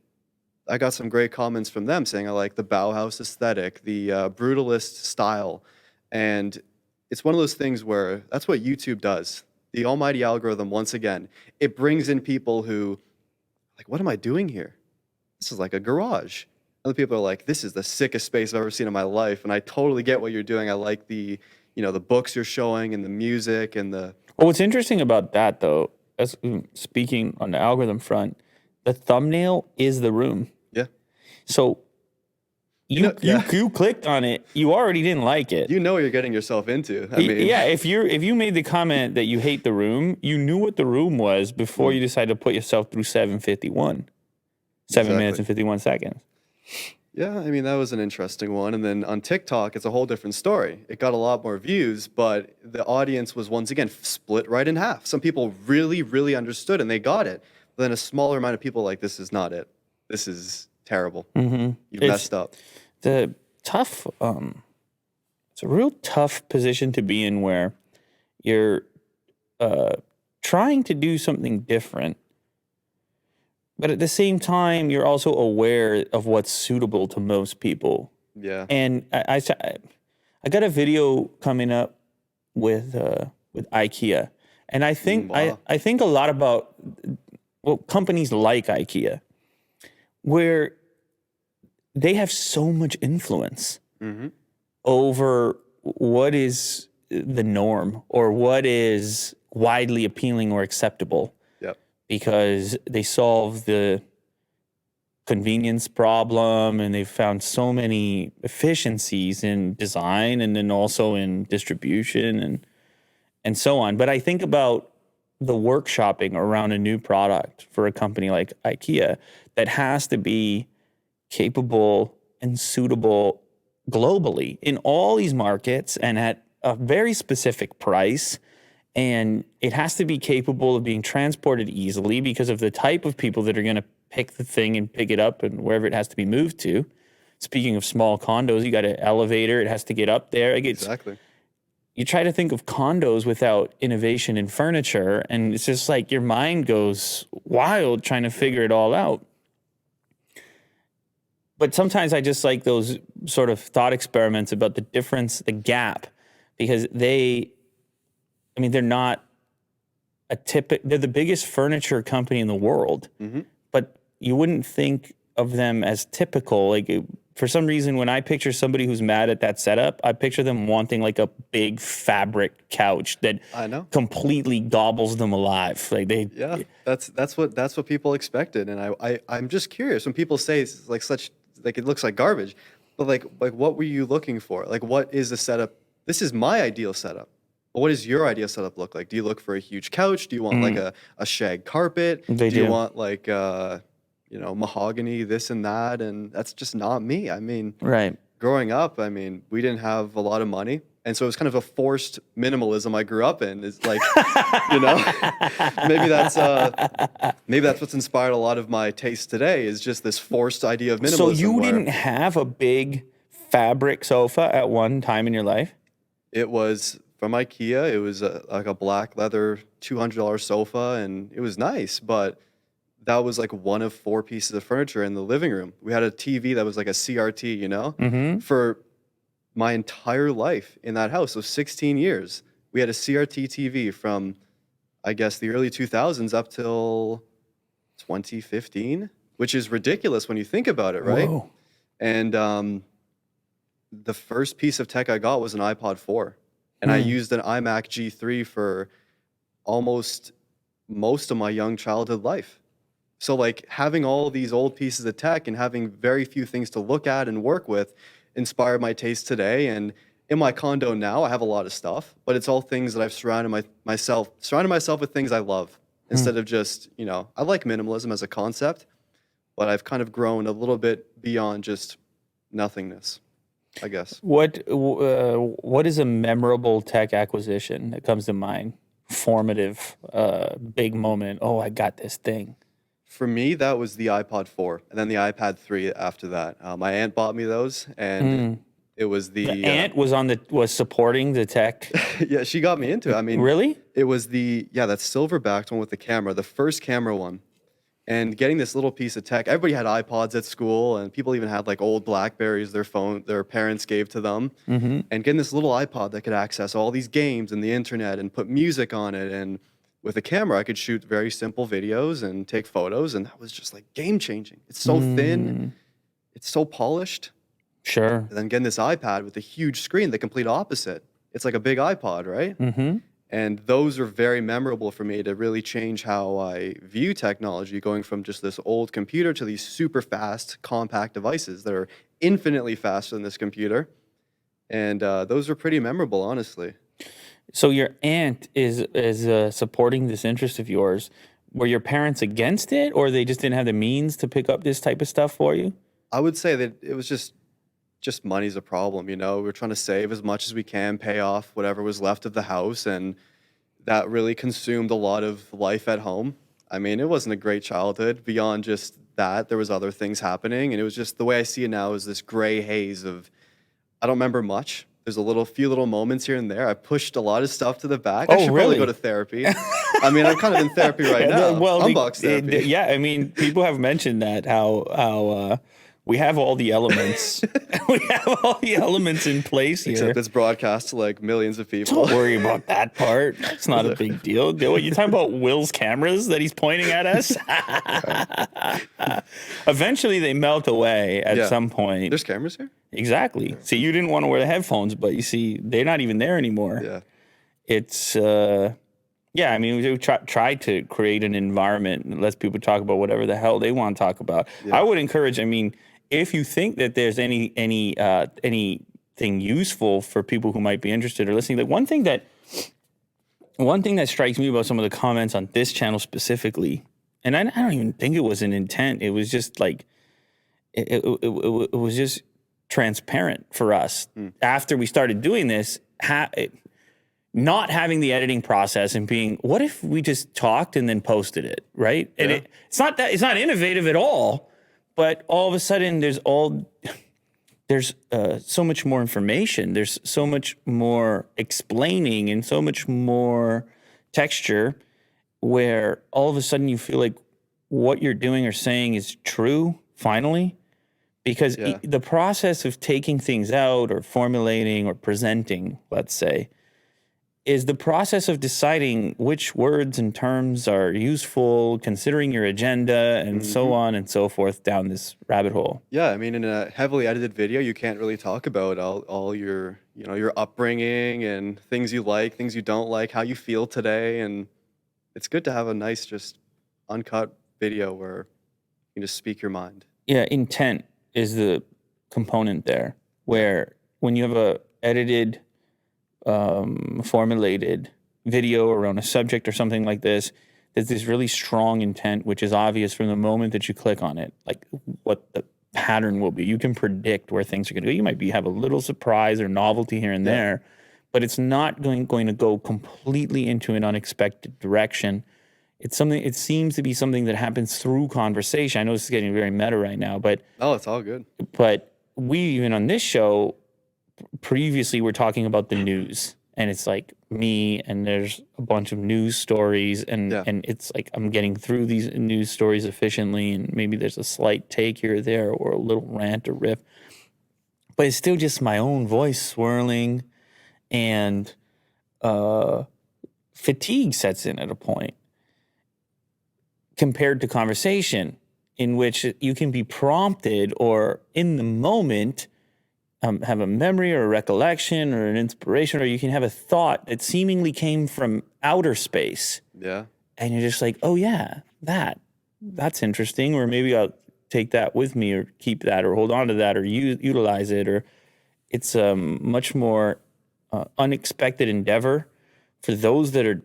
I got some great comments from them saying I like the Bauhaus aesthetic, the brutalist style. And it's one of those things where that's what YouTube does. The almighty algorithm, once again, it brings in people who, like, what am I doing here? This is like a garage. Other people are like, this is the sickest space I've ever seen in my life. And I totally get what you're doing. I like the books you're showing and the music and the... Well, what's interesting about that, though, as speaking on the algorithm front, the thumbnail is the room. Yeah. So you clicked on it. You already didn't like it. You know what you're getting yourself into. I mean, yeah, if you made the comment that you hate the room, you knew what the room was before you decided to put yourself through 7 minutes and 51 seconds. Yeah, I mean, that was an interesting one. And then on TikTok, it's a whole different story. It got a lot more views, but the audience was once again split right in half. Some people really, really understood and they got it. But then a smaller amount of people like, this is not it. This is terrible. You've It's messed up. the tough. It's a real tough position to be in where you're trying to do something different, but at the same time, you're also aware of what's suitable to most people. Yeah. And I got a video coming up with IKEA, and I think Wow. I think a lot about companies like IKEA, where they have so much influence over what is the norm or what is widely appealing or acceptable, Yep. because they solve the convenience problem and they've found so many efficiencies in design and then also in distribution and so on. But I think about the workshopping around a new product for a company like IKEA that has to be capable and suitable globally in all these markets and at a very specific price. And it has to be capable of being transported easily because of the type of people that are going to pick the thing and pick it up and wherever it has to be moved to. Speaking of small condos, you got an elevator, it has to get up there. Exactly. You try to think of condos without innovation in furniture, and it's just like your mind goes wild trying to figure it all out. But sometimes I just like those sort of thought experiments about the difference, the gap, because they're not they're the biggest furniture company in the world, but you wouldn't think of them as typical. Like for some reason, when I picture somebody who's mad at that setup, I picture them wanting like a big fabric couch that I know. completely gobbles them alive. Like Yeah, that's what people expected, and I'm just curious when people say it's like such like it looks like garbage, but like what were you looking for? Like what is the setup? This is my ideal setup. But what does your ideal setup look like? Do you look for a huge couch? Do you want like a shag carpet? They Do you do. want like mahogany, this and that? And that's just not me. I mean, right. growing up, I mean, we didn't have a lot of money. And so it was kind of a forced minimalism I grew up in. It's like, you know, maybe that's what's inspired a lot of my taste today is just this forced idea of minimalism. So you where didn't have a big fabric sofa at one time in your life? It was from IKEA. It was like a black leather $200 sofa, and it was nice, but that was like one of 4 pieces of furniture in the living room. We had a TV that was like a CRT, you know, for my entire life in that house. So 16 years, we had a CRT TV from, I guess, the early 2000s up till 2015, which is ridiculous when you think about it, right? Whoa. And the first piece of tech I got was an iPod 4. And I used an iMac G3 for almost most of my young childhood life. So like having all these old pieces of tech and having very few things to look at and work with inspired my taste today. And in my condo now, I have a lot of stuff, but it's all things that I've surrounded myself with things I love instead of just, you know, I like minimalism as a concept, but I've kind of grown a little bit beyond just nothingness, I guess. What is a memorable tech acquisition that comes to mind? Formative, big moment. Oh, I got this thing. For me, that was the iPod 4 and then the iPad 3 after that. My aunt bought me those, and it was The aunt was supporting the tech. yeah, she got me into it. I mean, Really? it was that silver-backed one with the camera, the first camera one. And getting this little piece of tech, everybody had iPods at school, and people even had like old Blackberries their parents gave to them. And getting this little iPod that could access all these games and the internet and put music on it, and with a camera, I could shoot very simple videos and take photos, and that was just like game changing. It's so thin, it's so polished. Sure. And then getting this iPad with a huge screen, the complete opposite. It's like a big iPod, right? And those are very memorable for me to really change how I view technology, going from just this old computer to these super fast, compact devices that are infinitely faster than this computer. And those are pretty memorable, honestly. So your aunt is supporting this interest of yours. Were your parents against it, or they just didn't have the means to pick up this type of stuff for you? I would say that it was just money's a problem, you know. We're trying to save as much as we can, pay off whatever was left of the house, and that really consumed a lot of life at home. I mean, it wasn't a great childhood. Beyond just that, there was other things happening, and it was just the way I see it now is this gray haze of I don't remember much. There's a few little moments here and there. I pushed a lot of stuff to the back. I Oh, should probably go really? to therapy. I mean, I'm kind of in therapy right now. Well, Unbox therapy. yeah, I mean, people have mentioned that how we have all the elements. We have all the elements in place here. Except it's broadcast to like millions of people. Don't worry about that part. It's not a big deal. What, you talking about Will's cameras that he's pointing at us? Eventually, they melt away at Yeah. some point. There's cameras here? Exactly. See, you didn't want to wear the headphones, but you see, they're not even there anymore. Yeah. It's yeah, I mean, we try to create an environment and let people talk about whatever the hell they want to talk about. Yeah. I would encourage, I mean, if you think that there's anything useful for people who might be interested or listening, like one thing that strikes me about some of the comments on this channel specifically, and I don't even think it was an intent. It was just like it was just transparent for us after we started doing this. Not having the editing process and being, what if we just talked and then posted it, right? And Yeah. it's not innovative at all, but all of a sudden there's so much more information. There's so much more explaining and so much more texture where all of a sudden you feel like what you're doing or saying is true finally, because Yeah. the process of taking things out or formulating or presenting, let's say, is the process of deciding which words and terms are useful, considering your agenda, and so on and so forth down this rabbit hole. Yeah, I mean, in a heavily edited video, you can't really talk about all your, your upbringing and things you like, things you don't like, how you feel today. And it's good to have a nice, just uncut video where you can just speak your mind. Yeah, intent is the component there, where when you have a edited, formulated video around a subject or something like this, there's this really strong intent, which is obvious from the moment that you click on it, like what the pattern will be. You can predict where things are going to go. You might have a little surprise or novelty here and there, but it's not going to go completely into an unexpected direction. It's something. It seems to be something that happens through conversation. I know this is getting very meta right now, but It's all good. we even on this show previously we're talking about the news, and it's like me and there's a bunch of news stories, and it's like I'm getting through these news stories efficiently, and maybe there's a slight take here or there or a little rant or riff, but it's still just my own voice swirling, and fatigue sets in at a point compared to conversation in which you can be prompted or in the moment have a memory or a recollection or an inspiration, or you can have a thought that seemingly came from outer space. Yeah. And you're just like, oh yeah, that's interesting. Or maybe I'll take that with me or keep that or hold on to that or utilize it. Or it's a much more unexpected endeavor for those that are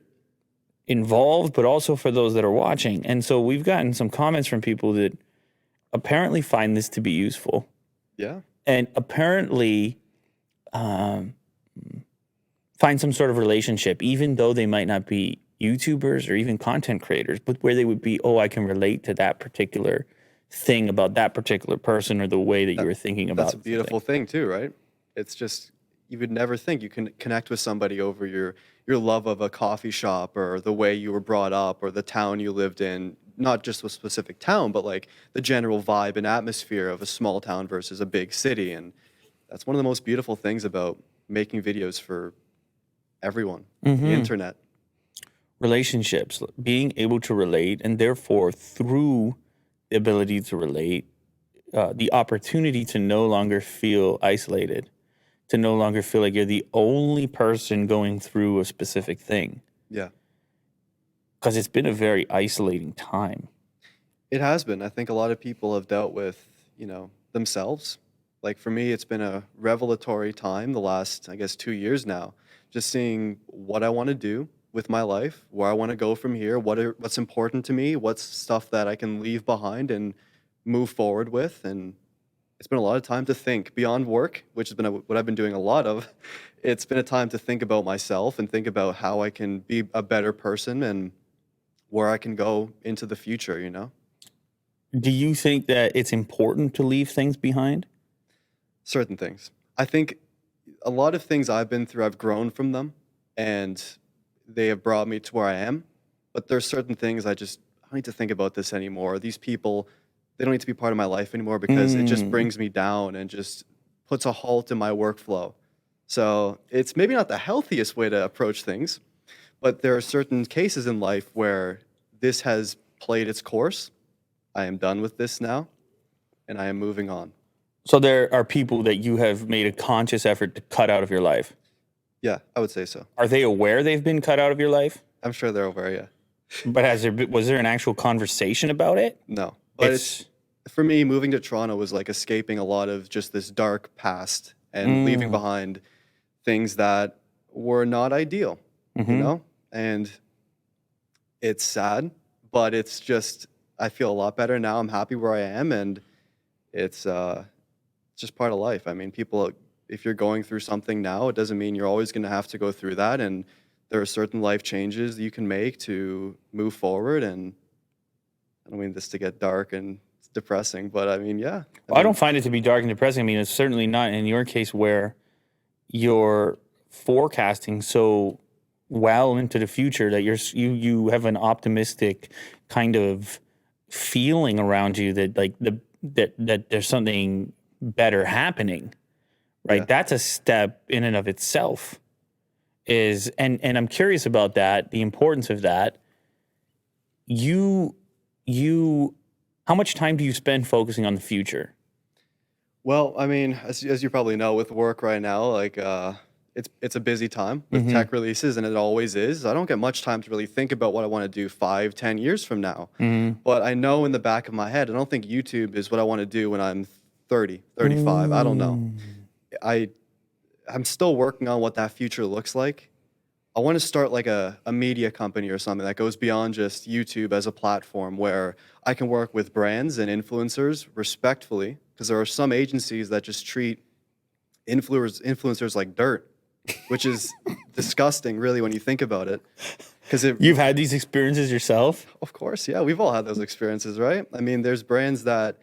involved, but also for those that are watching. And so we've gotten some comments from people that apparently find this to be useful. Yeah. And apparently find some sort of relationship, even though they might not be YouTubers or even content creators, but where they would be, oh, I can relate to that particular thing about that particular person or the way that you were thinking about. That's a beautiful thing too, right? It's just, you would never think you can connect with somebody over your love of a coffee shop or the way you were brought up or the town you lived in. Not just a specific town, but like the general vibe and atmosphere of a small town versus a big city. And that's one of the most beautiful things about making videos for everyone, the internet. Relationships, being able to relate, and therefore through the ability to relate, the opportunity to no longer feel isolated, to no longer feel like you're the only person going through a specific thing. Yeah. Because it's been a very isolating time. It has been. I think a lot of people have dealt with, themselves. Like for me, it's been a revelatory time the last, I guess, 2 years now. Just seeing what I want to do with my life, where I want to go from here, what's important to me, what's stuff that I can leave behind and move forward with. And it's been a lot of time to think beyond work, which has been what I've been doing a lot of. It's been a time to think about myself and think about how I can be a better person and where I can go into the future, you know? Do you think that it's important to leave things behind? Certain things. I think a lot of things I've been through, I've grown from them and they have brought me to where I am. But there's certain things I don't need to think about this anymore. These people, they don't need to be part of my life anymore because it just brings me down and just puts a halt in my workflow. So it's maybe not the healthiest way to approach things, but there are certain cases in life where this has played its course. I am done with this now, and I am moving on. So there are people that you have made a conscious effort to cut out of your life. Yeah, I would say so. Are they aware they've been cut out of your life? I'm sure they're aware, yeah. But was there an actual conversation about it? No. But it's for me, moving to Toronto was like escaping a lot of just this dark past and leaving behind things that were not ideal, you know? And it's sad, but it's just, I feel a lot better now. I'm happy where I am, and it's just part of life. I mean, people, if you're going through something now, it doesn't mean you're always going to have to go through that. And there are certain life changes you can make to move forward. And I don't mean this to get dark and depressing, but I mean, yeah. I don't find it to be dark and depressing. I mean, it's certainly not in your case where you're forecasting so well into the future that you have an optimistic kind of feeling around you that like that there's something better happening, right? Yeah. That's a step in and of itself. And I'm curious about that, the importance of that. How much time do you spend focusing on the future? Well, I mean, as you probably know, with work right now, like it's a busy time with tech releases, and it always is. I don't get much time to really think about what I want to do 5-10 years from now. But I know in the back of my head, I don't think YouTube is what I want to do when I'm 30, 35. I don't know. I'm still working on what that future looks like. I want to start like a media company or something that goes beyond just YouTube as a platform where I can work with brands and influencers respectfully, because there are some agencies that just treat influencers like dirt, which is disgusting, really, when you think about it. Because You've had these experiences yourself? of course, yeah, we've all had those experiences, right? I mean, there's brands that,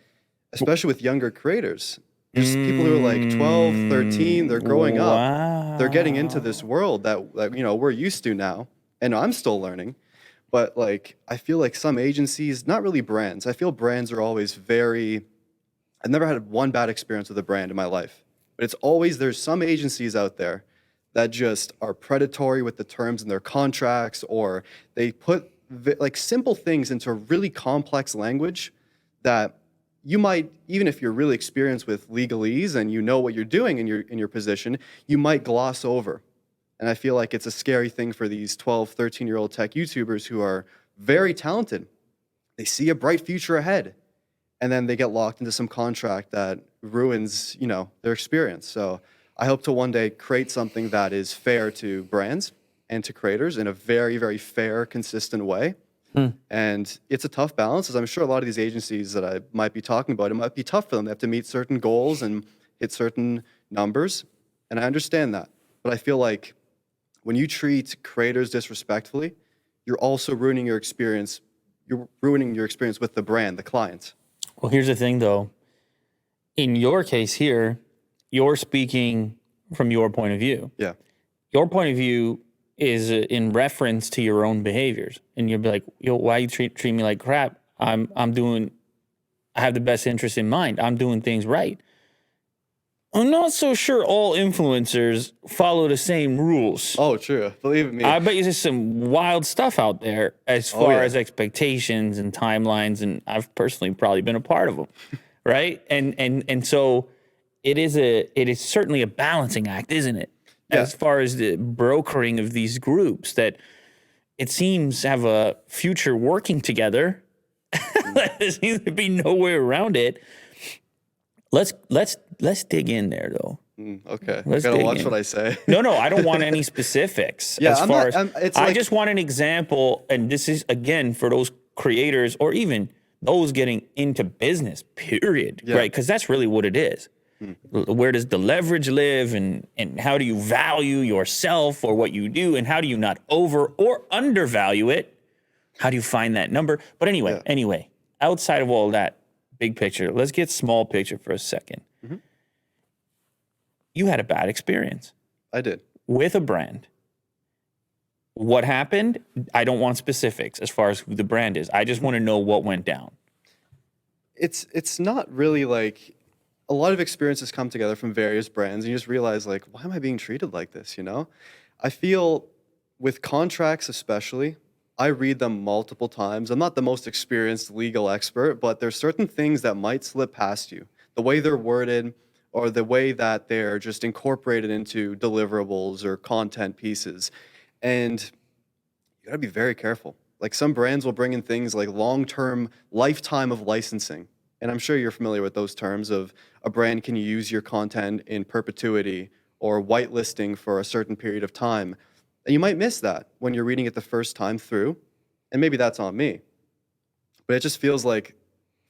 especially with younger creators, there's people who are like 12, 13, they're growing up. They're getting into this world that you know, we're used to now, and I'm still learning. But like, I feel like some agencies, not really brands, I feel brands are always I've never had one bad experience with a brand in my life. But it's always, there's some agencies out there that just are predatory with the terms in their contracts, or they put like simple things into really complex language that you might, even if you're really experienced with legalese and you know what you're doing in your position, you might gloss over. And I feel like it's a scary thing for these 12, 13-year-old tech YouTubers who are very talented. They see a bright future ahead, and then they get locked into some contract that ruins, you know, their experience. So I hope to one day create something that is fair to brands and to creators in a very, very fair, consistent way. And it's a tough balance, as I'm sure a lot of these agencies that I might be talking about, it might be tough for them. They have to meet certain goals and hit certain numbers, and I understand that. But I feel like when you treat creators disrespectfully, you're also ruining your experience. You're ruining your experience with the brand, the client. Well, here's the thing, though. In your case here, you're speaking from your point of view. Yeah. Your point of view is in reference to your own behaviors, and you'll be like, "Yo, why you treat me like crap? I have the best interest in mind. I'm doing things right." I'm not so sure all influencers follow the same rules. Oh, true. Believe me. I bet you there's some wild stuff out there as far as expectations and timelines, and I've personally probably been a part of them, right? And so it is certainly a balancing act, isn't it? Yeah. As far as the brokering of these groups that it seems have a future working together. There seems to be no way around it. Let's dig in there, though. Okay. Let's I gotta dig watch in. what I say. No, I don't want any specifics. Yeah, as I'm far not- as it's I like- just want an example, and this is again for those creators or even those getting into business, period, Yeah. right? Because that's really what it is. Where does the leverage live, and how do you value yourself or what you do, and how do you not over or undervalue it? How do you find that number? But anyway, outside of all that big picture, let's get small picture for a second. You had a bad experience I did. with a brand. What happened? I don't want specifics as far as who the brand is. I just want to know what went down. It's not really like a lot of experiences come together from various brands, and you just realize, like, why am I being treated like this? You know, I feel with contracts especially, I read them multiple times. I'm not the most experienced legal expert, but there's certain things that might slip past you. The way they're worded, or the way that they're just incorporated into deliverables or content pieces. And you gotta be very careful. Like, some brands will bring in things like long-term lifetime of licensing. And I'm sure you're familiar with those terms of a brand can use your content in perpetuity or whitelisting for a certain period of time. And you might miss that when you're reading it the first time through. And maybe that's on me. But it just feels like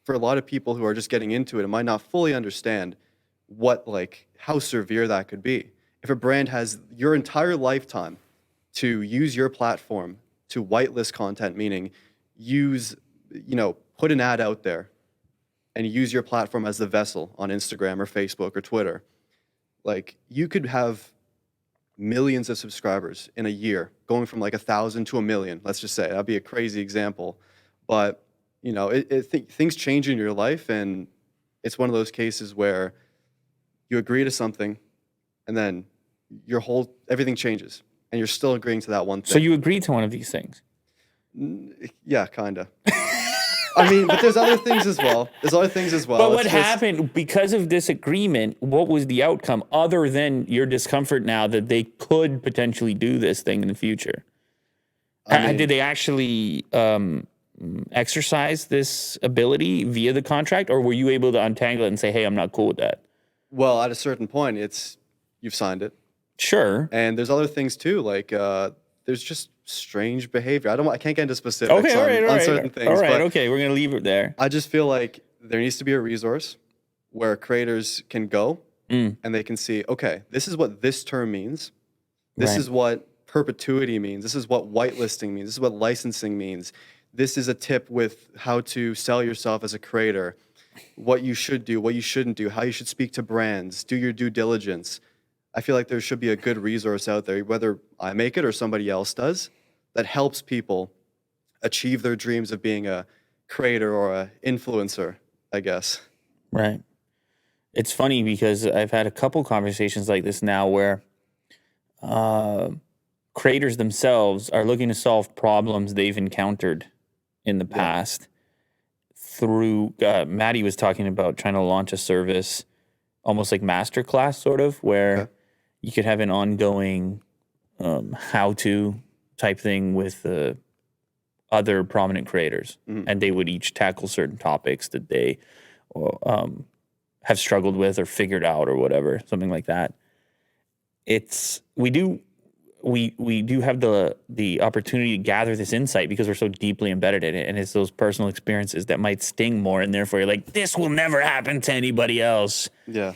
for a lot of people who are just getting into it might not fully understand how severe that could be. If a brand has your entire lifetime to use your platform to whitelist content, meaning put an ad out there and use your platform as the vessel on Instagram or Facebook or Twitter, like, you could have millions of subscribers in a year, going from like 1,000 to 1,000,000. Let's just say that'd be a crazy example, but things change in your life, and it's one of those cases where you agree to something, and then everything changes, and you're still agreeing to that one thing. So you agreed to one of these things? Yeah, kinda. I mean, but there's other things as well. But what happened because of this agreement? What was the outcome other than your discomfort now that they could potentially do this thing in the future? Did they actually exercise this ability via the contract, or were you able to untangle it and say, hey, I'm not cool with that? Well, at a certain point, you've signed it. Sure. And there's other things too, like there's just strange behavior. I can't get into specifics on certain things. All right, but okay, we're gonna leave it there. I just feel like there needs to be a resource where creators can go and they can see, okay, this is what this term means. This is what perpetuity means. This is what whitelisting means. This is what licensing means. This is a tip with how to sell yourself as a creator, what you should do, what you shouldn't do, how you should speak to brands, do your due diligence. I feel like there should be a good resource out there, whether I make it or somebody else does, that helps people achieve their dreams of being a creator or an influencer, I guess. Right. It's funny because I've had a couple conversations like this now where creators themselves are looking to solve problems they've encountered in the past through, Maddie was talking about trying to launch a service almost like masterclass sort of, where you could have an ongoing how-to type thing with other prominent creators, and they would each tackle certain topics that they have struggled with or figured out or whatever, something like that. We do have the opportunity to gather this insight because we're so deeply embedded in it, and it's those personal experiences that might sting more, and therefore you're like, this will never happen to anybody else. Yeah.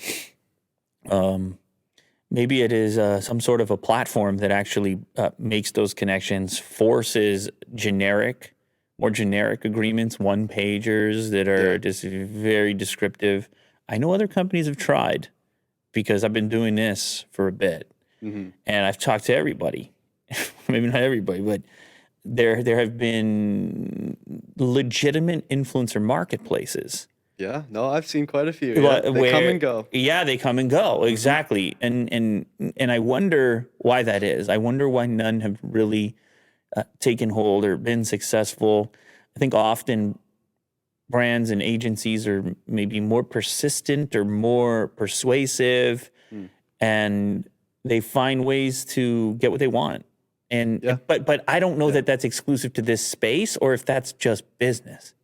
Maybe it is some sort of a platform that actually makes those connections, forces more generic agreements, one-pagers that are just very descriptive. I know other companies have tried because I've been doing this for a bit. And I've talked to everybody, maybe not everybody, but there have been legitimate influencer marketplaces. Yeah, no, I've seen quite a few. Yeah, they come and go. Yeah, they come and go, exactly. And I wonder why that is. I wonder why none have really taken hold or been successful. I think often brands and agencies are maybe more persistent or more persuasive, and they find ways to get what they want. But I don't know that that's exclusive to this space or if that's just business.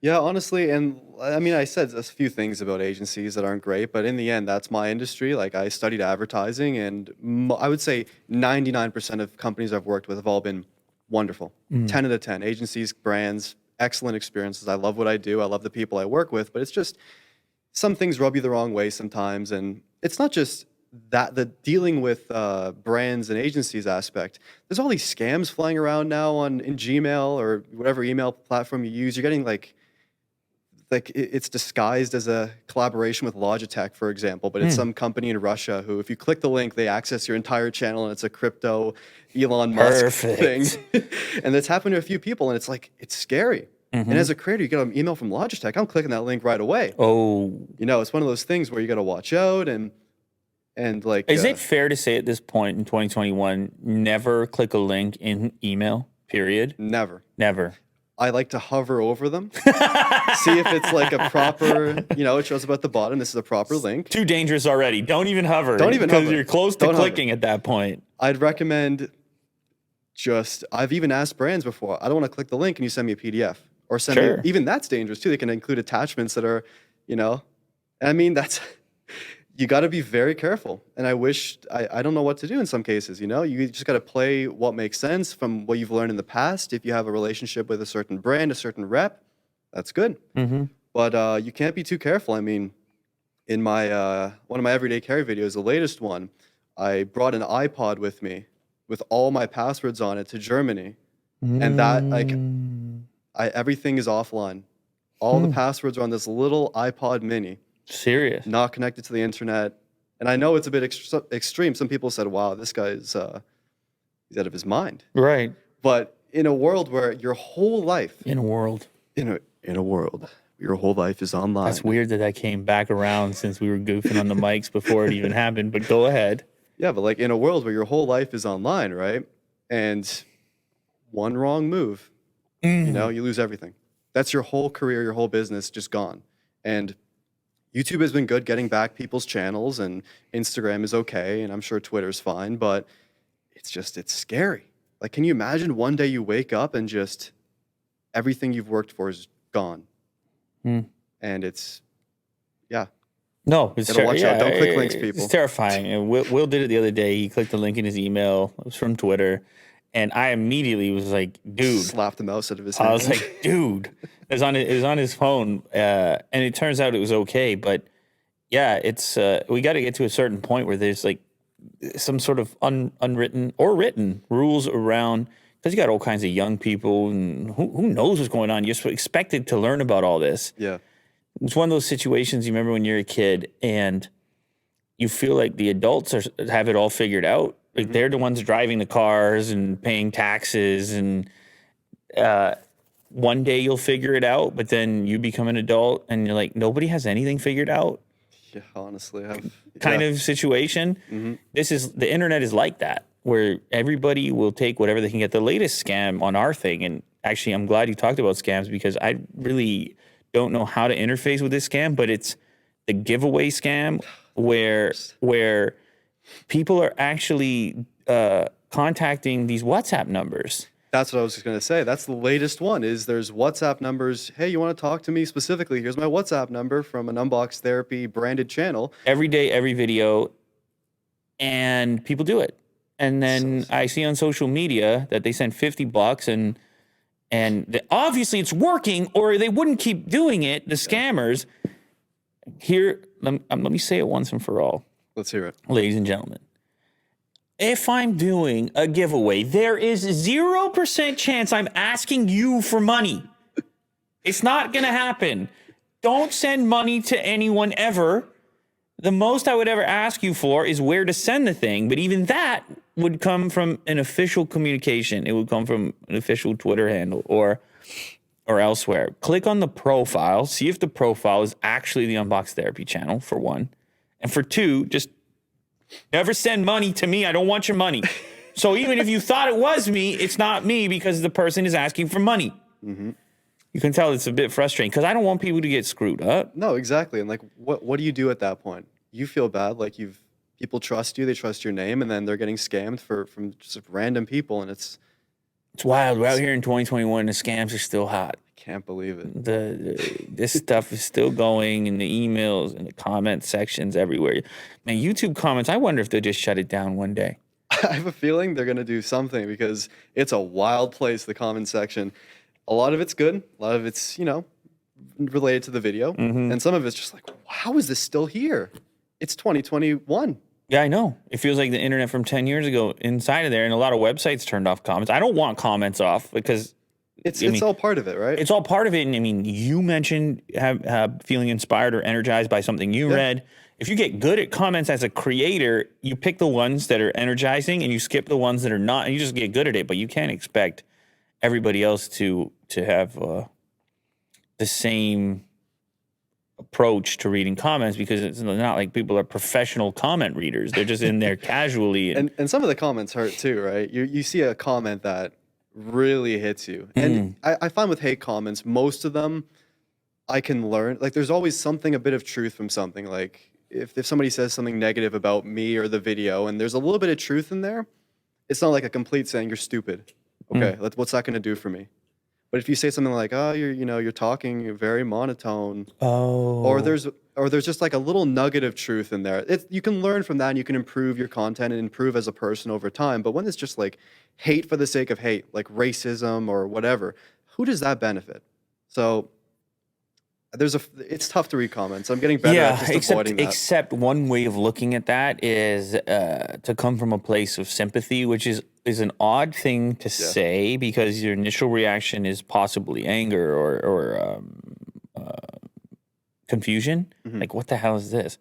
Yeah, honestly, and I mean, I said a few things about agencies that aren't great, but in the end, that's my industry. Like, I studied advertising, and I would say 99% of companies I've worked with have all been wonderful. 10 out of 10. Agencies, brands, excellent experiences. I love what I do. I love the people I work with, but it's just some things rub you the wrong way sometimes. And it's not just that, the dealing with brands and agencies aspect. There's all these scams flying around now in Gmail or whatever email platform you use. You're getting it's disguised as a collaboration with Logitech, for example, but it's some company in Russia who, if you click the link, they access your entire channel, and it's a crypto Elon Musk thing. And it's happened to a few people, and it's scary. And as a creator, you get an email from Logitech. I'm clicking that link right away. Oh, It's one of those things where you got to watch out and is it fair to say at this point in 2021, never click a link in email? Period. Never. I like to hover over them, see if it's like a proper, it shows up at the bottom. This is a proper link. Too dangerous already. Don't even hover. Because you're close to clicking at that point. I'd recommend I've even asked brands before, I don't want to click the link and you send me a PDF or send me, even that's dangerous too. They can include attachments that are, I mean, you got to be very careful. And I don't know what to do in some cases, you just got to play what makes sense from what you've learned in the past. If you have a relationship with a certain brand, a certain rep, that's good. But you can't be too careful. I mean, in my one of my everyday carry videos, the latest one, I brought an iPod with me with all my passwords on it to Germany. And that, everything is offline. All the passwords are on this little iPod mini. Serious. Not connected to the internet. And I know it's a bit extreme. Some people said, wow, this guy's he's out of his mind. Right. But in a world where your whole life... In a world, your whole life is online. That's weird that came back around since we were goofing on the mics before it even happened, but go ahead. Yeah, but in a world where your whole life is online, right? And one wrong move, you lose everything. That's your whole career, your whole business just gone. And YouTube has been good getting back people's channels, and Instagram is okay, and I'm sure Twitter's fine, but it's scary. Can you imagine one day you wake up and just everything you've worked for is gone? And it's, No, it's watch out. Don't click links, people. It's terrifying. And Will did it the other day. He clicked the link in his email. It was from Twitter. And I immediately was like, dude. Slapped the mouse out of his hand. I was like, dude. It was on his phone. And it turns out it was okay. But yeah, it's we got to get to a certain point where there's some sort of unwritten or written rules around, because you got all kinds of young people and who knows what's going on. You're expected to learn about all this. Yeah. It's one of those situations you remember when you're a kid and you feel like the adults have it all figured out. They're the ones driving the cars and paying taxes, and one day you'll figure it out, but then you become an adult and you're like, nobody has anything figured out. Yeah, honestly. Kind of situation. The internet is like that, where everybody will take whatever they can get. The latest scam on our thing, and actually I'm glad you talked about scams because I really don't know how to interface with this scam, but it's the giveaway scam where people are actually contacting these WhatsApp numbers. That's what I was just going to say. That's the latest one. There's WhatsApp numbers. Hey, you want to talk to me specifically? Here's my WhatsApp number from an Unbox Therapy branded channel. Every day, every video, and people do it. And then I see on social media that they send $50 and obviously it's working, or they wouldn't keep doing it, the scammers. Here, let me say it once and for all. Let's hear it. Ladies and gentlemen, if I'm doing a giveaway, there is 0% chance I'm asking you for money. It's not going to happen. Don't send money to anyone ever. The most I would ever ask you for is where to send the thing, but even that would come from an official communication. It would come from an official Twitter handle or elsewhere. Click on the profile, see if the profile is actually the Unbox Therapy channel, for one. And for two, just never send money to me. I don't want your money. So even if you thought it was me, it's not me, because the person is asking for money. You can tell it's a bit frustrating because I don't want people to get screwed up. No, exactly. And what do you do at that point? You feel bad. People trust you. They trust your name, and then they're getting scammed from just random people. And it's wild. We're out here in 2021. The scams are still hot. I can't believe it. This stuff is still going in the emails and the comment sections everywhere. Man, YouTube comments, I wonder if they'll just shut it down one day. I have a feeling they're going to do something, because it's a wild place, the comment section. A lot of it's good. A lot of it's, related to the video. And some of it's just like, how is this still here? It's 2021. Yeah, I know. It feels like the internet from 10 years ago inside of there, and a lot of websites turned off comments. I don't want comments off because It's all part of it, right? it's all part of it. And I mean, you mentioned feeling inspired or energized by something you read. If you get good at comments as a creator, you pick the ones that are energizing and you skip the ones that are not, and you just get good at it. But you can't expect everybody else to have the same approach to reading comments, because it's not like people are professional comment readers. They're just in there casually. And some of the comments hurt too, right? You see a comment that really hits you. And I find with hate comments, most of them I can learn. Like there's always something, a bit of truth from something. Like if somebody says something negative about me or the video and there's a little bit of truth in there, it's not like a complete saying you're stupid. Okay, what's that going to do for me? But if you say something like, "Oh, you're talking, you're very monotone," or there's just like a little nugget of truth in there, you can learn from that and you can improve your content and improve as a person over time. But when it's just like hate for the sake of hate, like racism or whatever, who does that benefit? So it's tough to read comments. I'm getting better at just avoiding that. Except one way of looking at that is to come from a place of sympathy, which is an odd thing to say, because your initial reaction is possibly anger or confusion. Like, what the hell is this?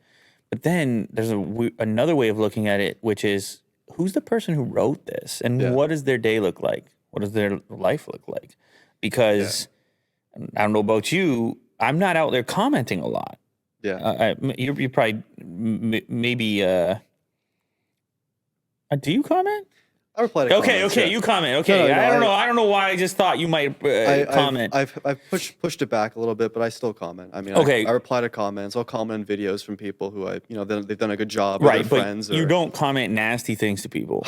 But then there's another way of looking at it, which is, who's the person who wrote this, and what does their day look like? What does their life look like? Because I don't know about you, I'm not out there commenting a lot. Yeah. You probably maybe. Do you comment? I reply to comments. Okay, you comment. Okay, No, I don't know why I just thought you might comment. I've pushed it back a little bit, but I still comment. I mean, Okay. I reply to comments. I'll comment on videos from people who they've done a good job. Right, or their but friends. you don't comment nasty things to people.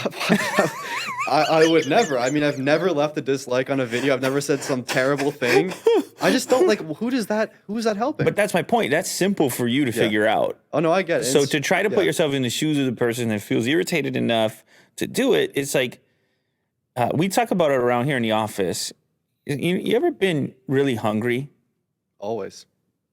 I would never. I mean, I've never left a dislike on a video. I've never said some terrible thing. I just don't like. Who is that helping? But that's my point. That's simple for you to figure out. Oh no, I get it. So to try to put yourself in the shoes of the person that feels irritated enough to do it, it's like, we talk about it around here in the office. You ever been really hungry? Always.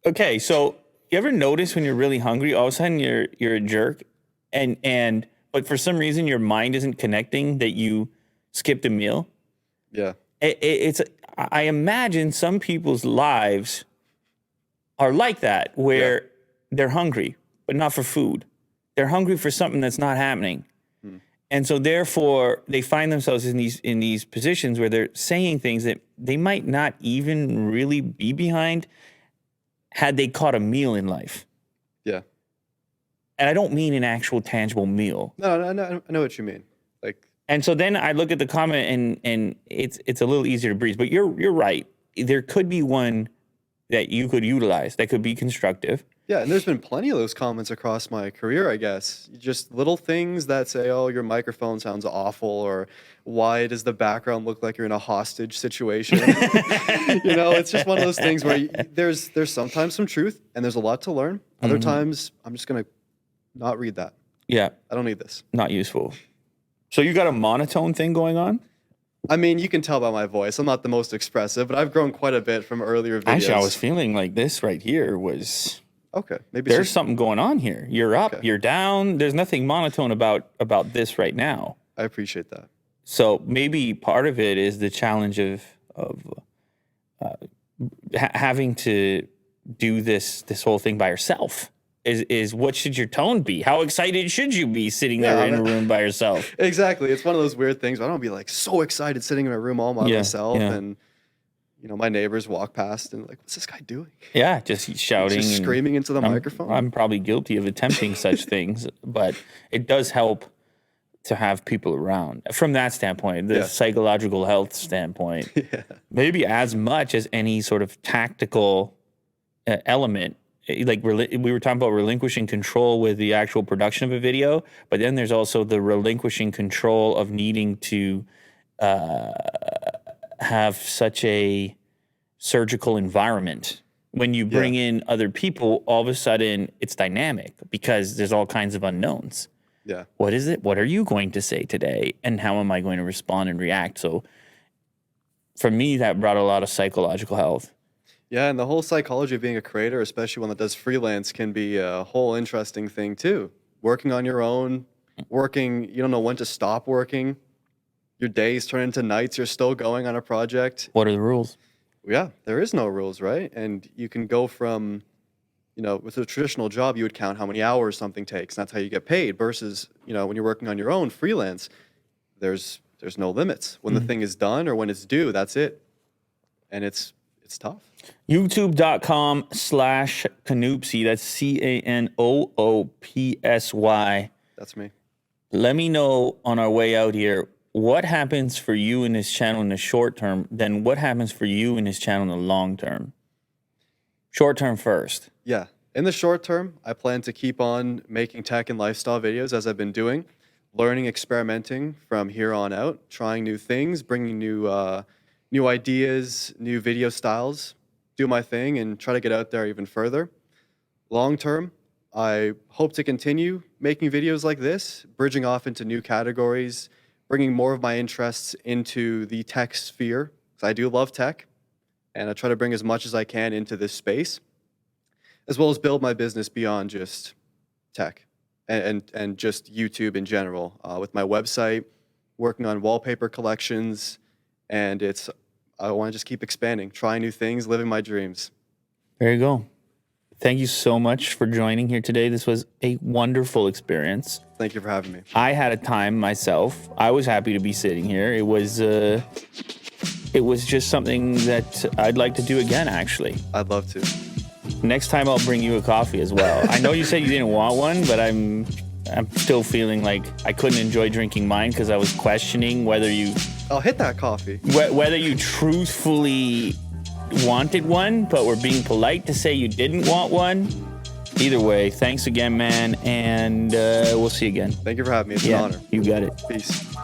Okay, so you ever notice when you're really hungry, all of a sudden you're a jerk, but for some reason your mind isn't connecting that you skipped a meal? Yeah. I imagine some people's lives are like that, where they're hungry, but not for food. They're hungry for something that's not happening. And so therefore they find themselves in these positions where they're saying things that they might not even really be behind had they caught a meal in life. Yeah. And I don't mean an actual tangible meal. No, I know what you mean. Like, and so then I look at the comment and it's a little easier to breathe. But you're right. There could be one that you could utilize that could be constructive. Yeah, and there's been plenty of those comments across my career, I guess. Just little things that say, "Oh, your microphone sounds awful," or "Why does the background look like you're in a hostage situation?" It's just one of those things where there's sometimes some truth and there's a lot to learn. Other times, I'm just gonna not read that. Yeah, I don't need this. not useful. So you got a monotone thing going on? I mean, you can tell by my voice. I'm not the most expressive, but I've grown quite a bit from earlier videos. Actually, I was feeling like this right here was... Okay, maybe There's something going on here. You're up, Okay. you're down. There's nothing monotone about this right now. I appreciate that. So maybe part of it is the challenge of having to do this whole thing by yourself. Is what should your tone be? How excited should you be sitting there in a room by yourself? Exactly. It's one of those weird things. I don't be like so excited sitting in a room all by myself and my neighbors walk past and like, what's this guy doing? Yeah, just shouting, Just and screaming into the microphone. I'm probably guilty of attempting such things, but it does help to have people around from that standpoint, the psychological health standpoint. Maybe as much as any sort of tactical element. Like we were talking about relinquishing control with the actual production of a video, but then there's also the relinquishing control of needing to have such a surgical environment. When you bring in other people, all of a sudden it's dynamic because there's all kinds of unknowns. Yeah. What is it? What are you going to say today? And how am I going to respond and react? So for me, that brought a lot of psychological health. Yeah, and the whole psychology of being a creator, especially one that does freelance, can be a whole interesting thing too. Working on your own, working, you don't know when to stop working. Your days turn into nights, you're still going on a project. What are the rules? Yeah, there is no rules, right? And you can go from, with a traditional job, you would count how many hours something takes, and that's how you get paid, versus, when you're working on your own freelance, there's no limits. When the thing is done or when it's due, that's it. And it's tough. YouTube.com/Canoopsy. That's CANOOPSY. That's me. Let me know on our way out here what happens for you in this channel in the short term, then what happens for you in this channel in the long term. Short term first. Yeah. In the short term, I plan to keep on making tech and lifestyle videos as I've been doing, learning, experimenting from here on out, trying new things, bringing new ideas, new video styles, do my thing, and try to get out there even further. Long term, I hope to continue making videos like this, bridging off into new categories, bringing more of my interests into the tech sphere, because I do love tech, and I try to bring as much as I can into this space, as well as build my business beyond just tech and just YouTube in general, with my website, working on wallpaper collections, and I want to just keep expanding, trying new things, living my dreams. There you go. Thank you so much for joining here today. This was a wonderful experience. Thank you for having me. I had a time myself. I was happy to be sitting here. It was just something that I'd like to do again, actually. I'd love to. Next time I'll bring you a coffee as well. I know you said you didn't want one, but I'm still feeling like I couldn't enjoy drinking mine because I was questioning whether you... I'll hit that coffee. Whether you truthfully wanted one, but were being polite to say you didn't want one. Either way, thanks again, man, and we'll see you again. Thank you for having me. It's an honor. You got it. Peace.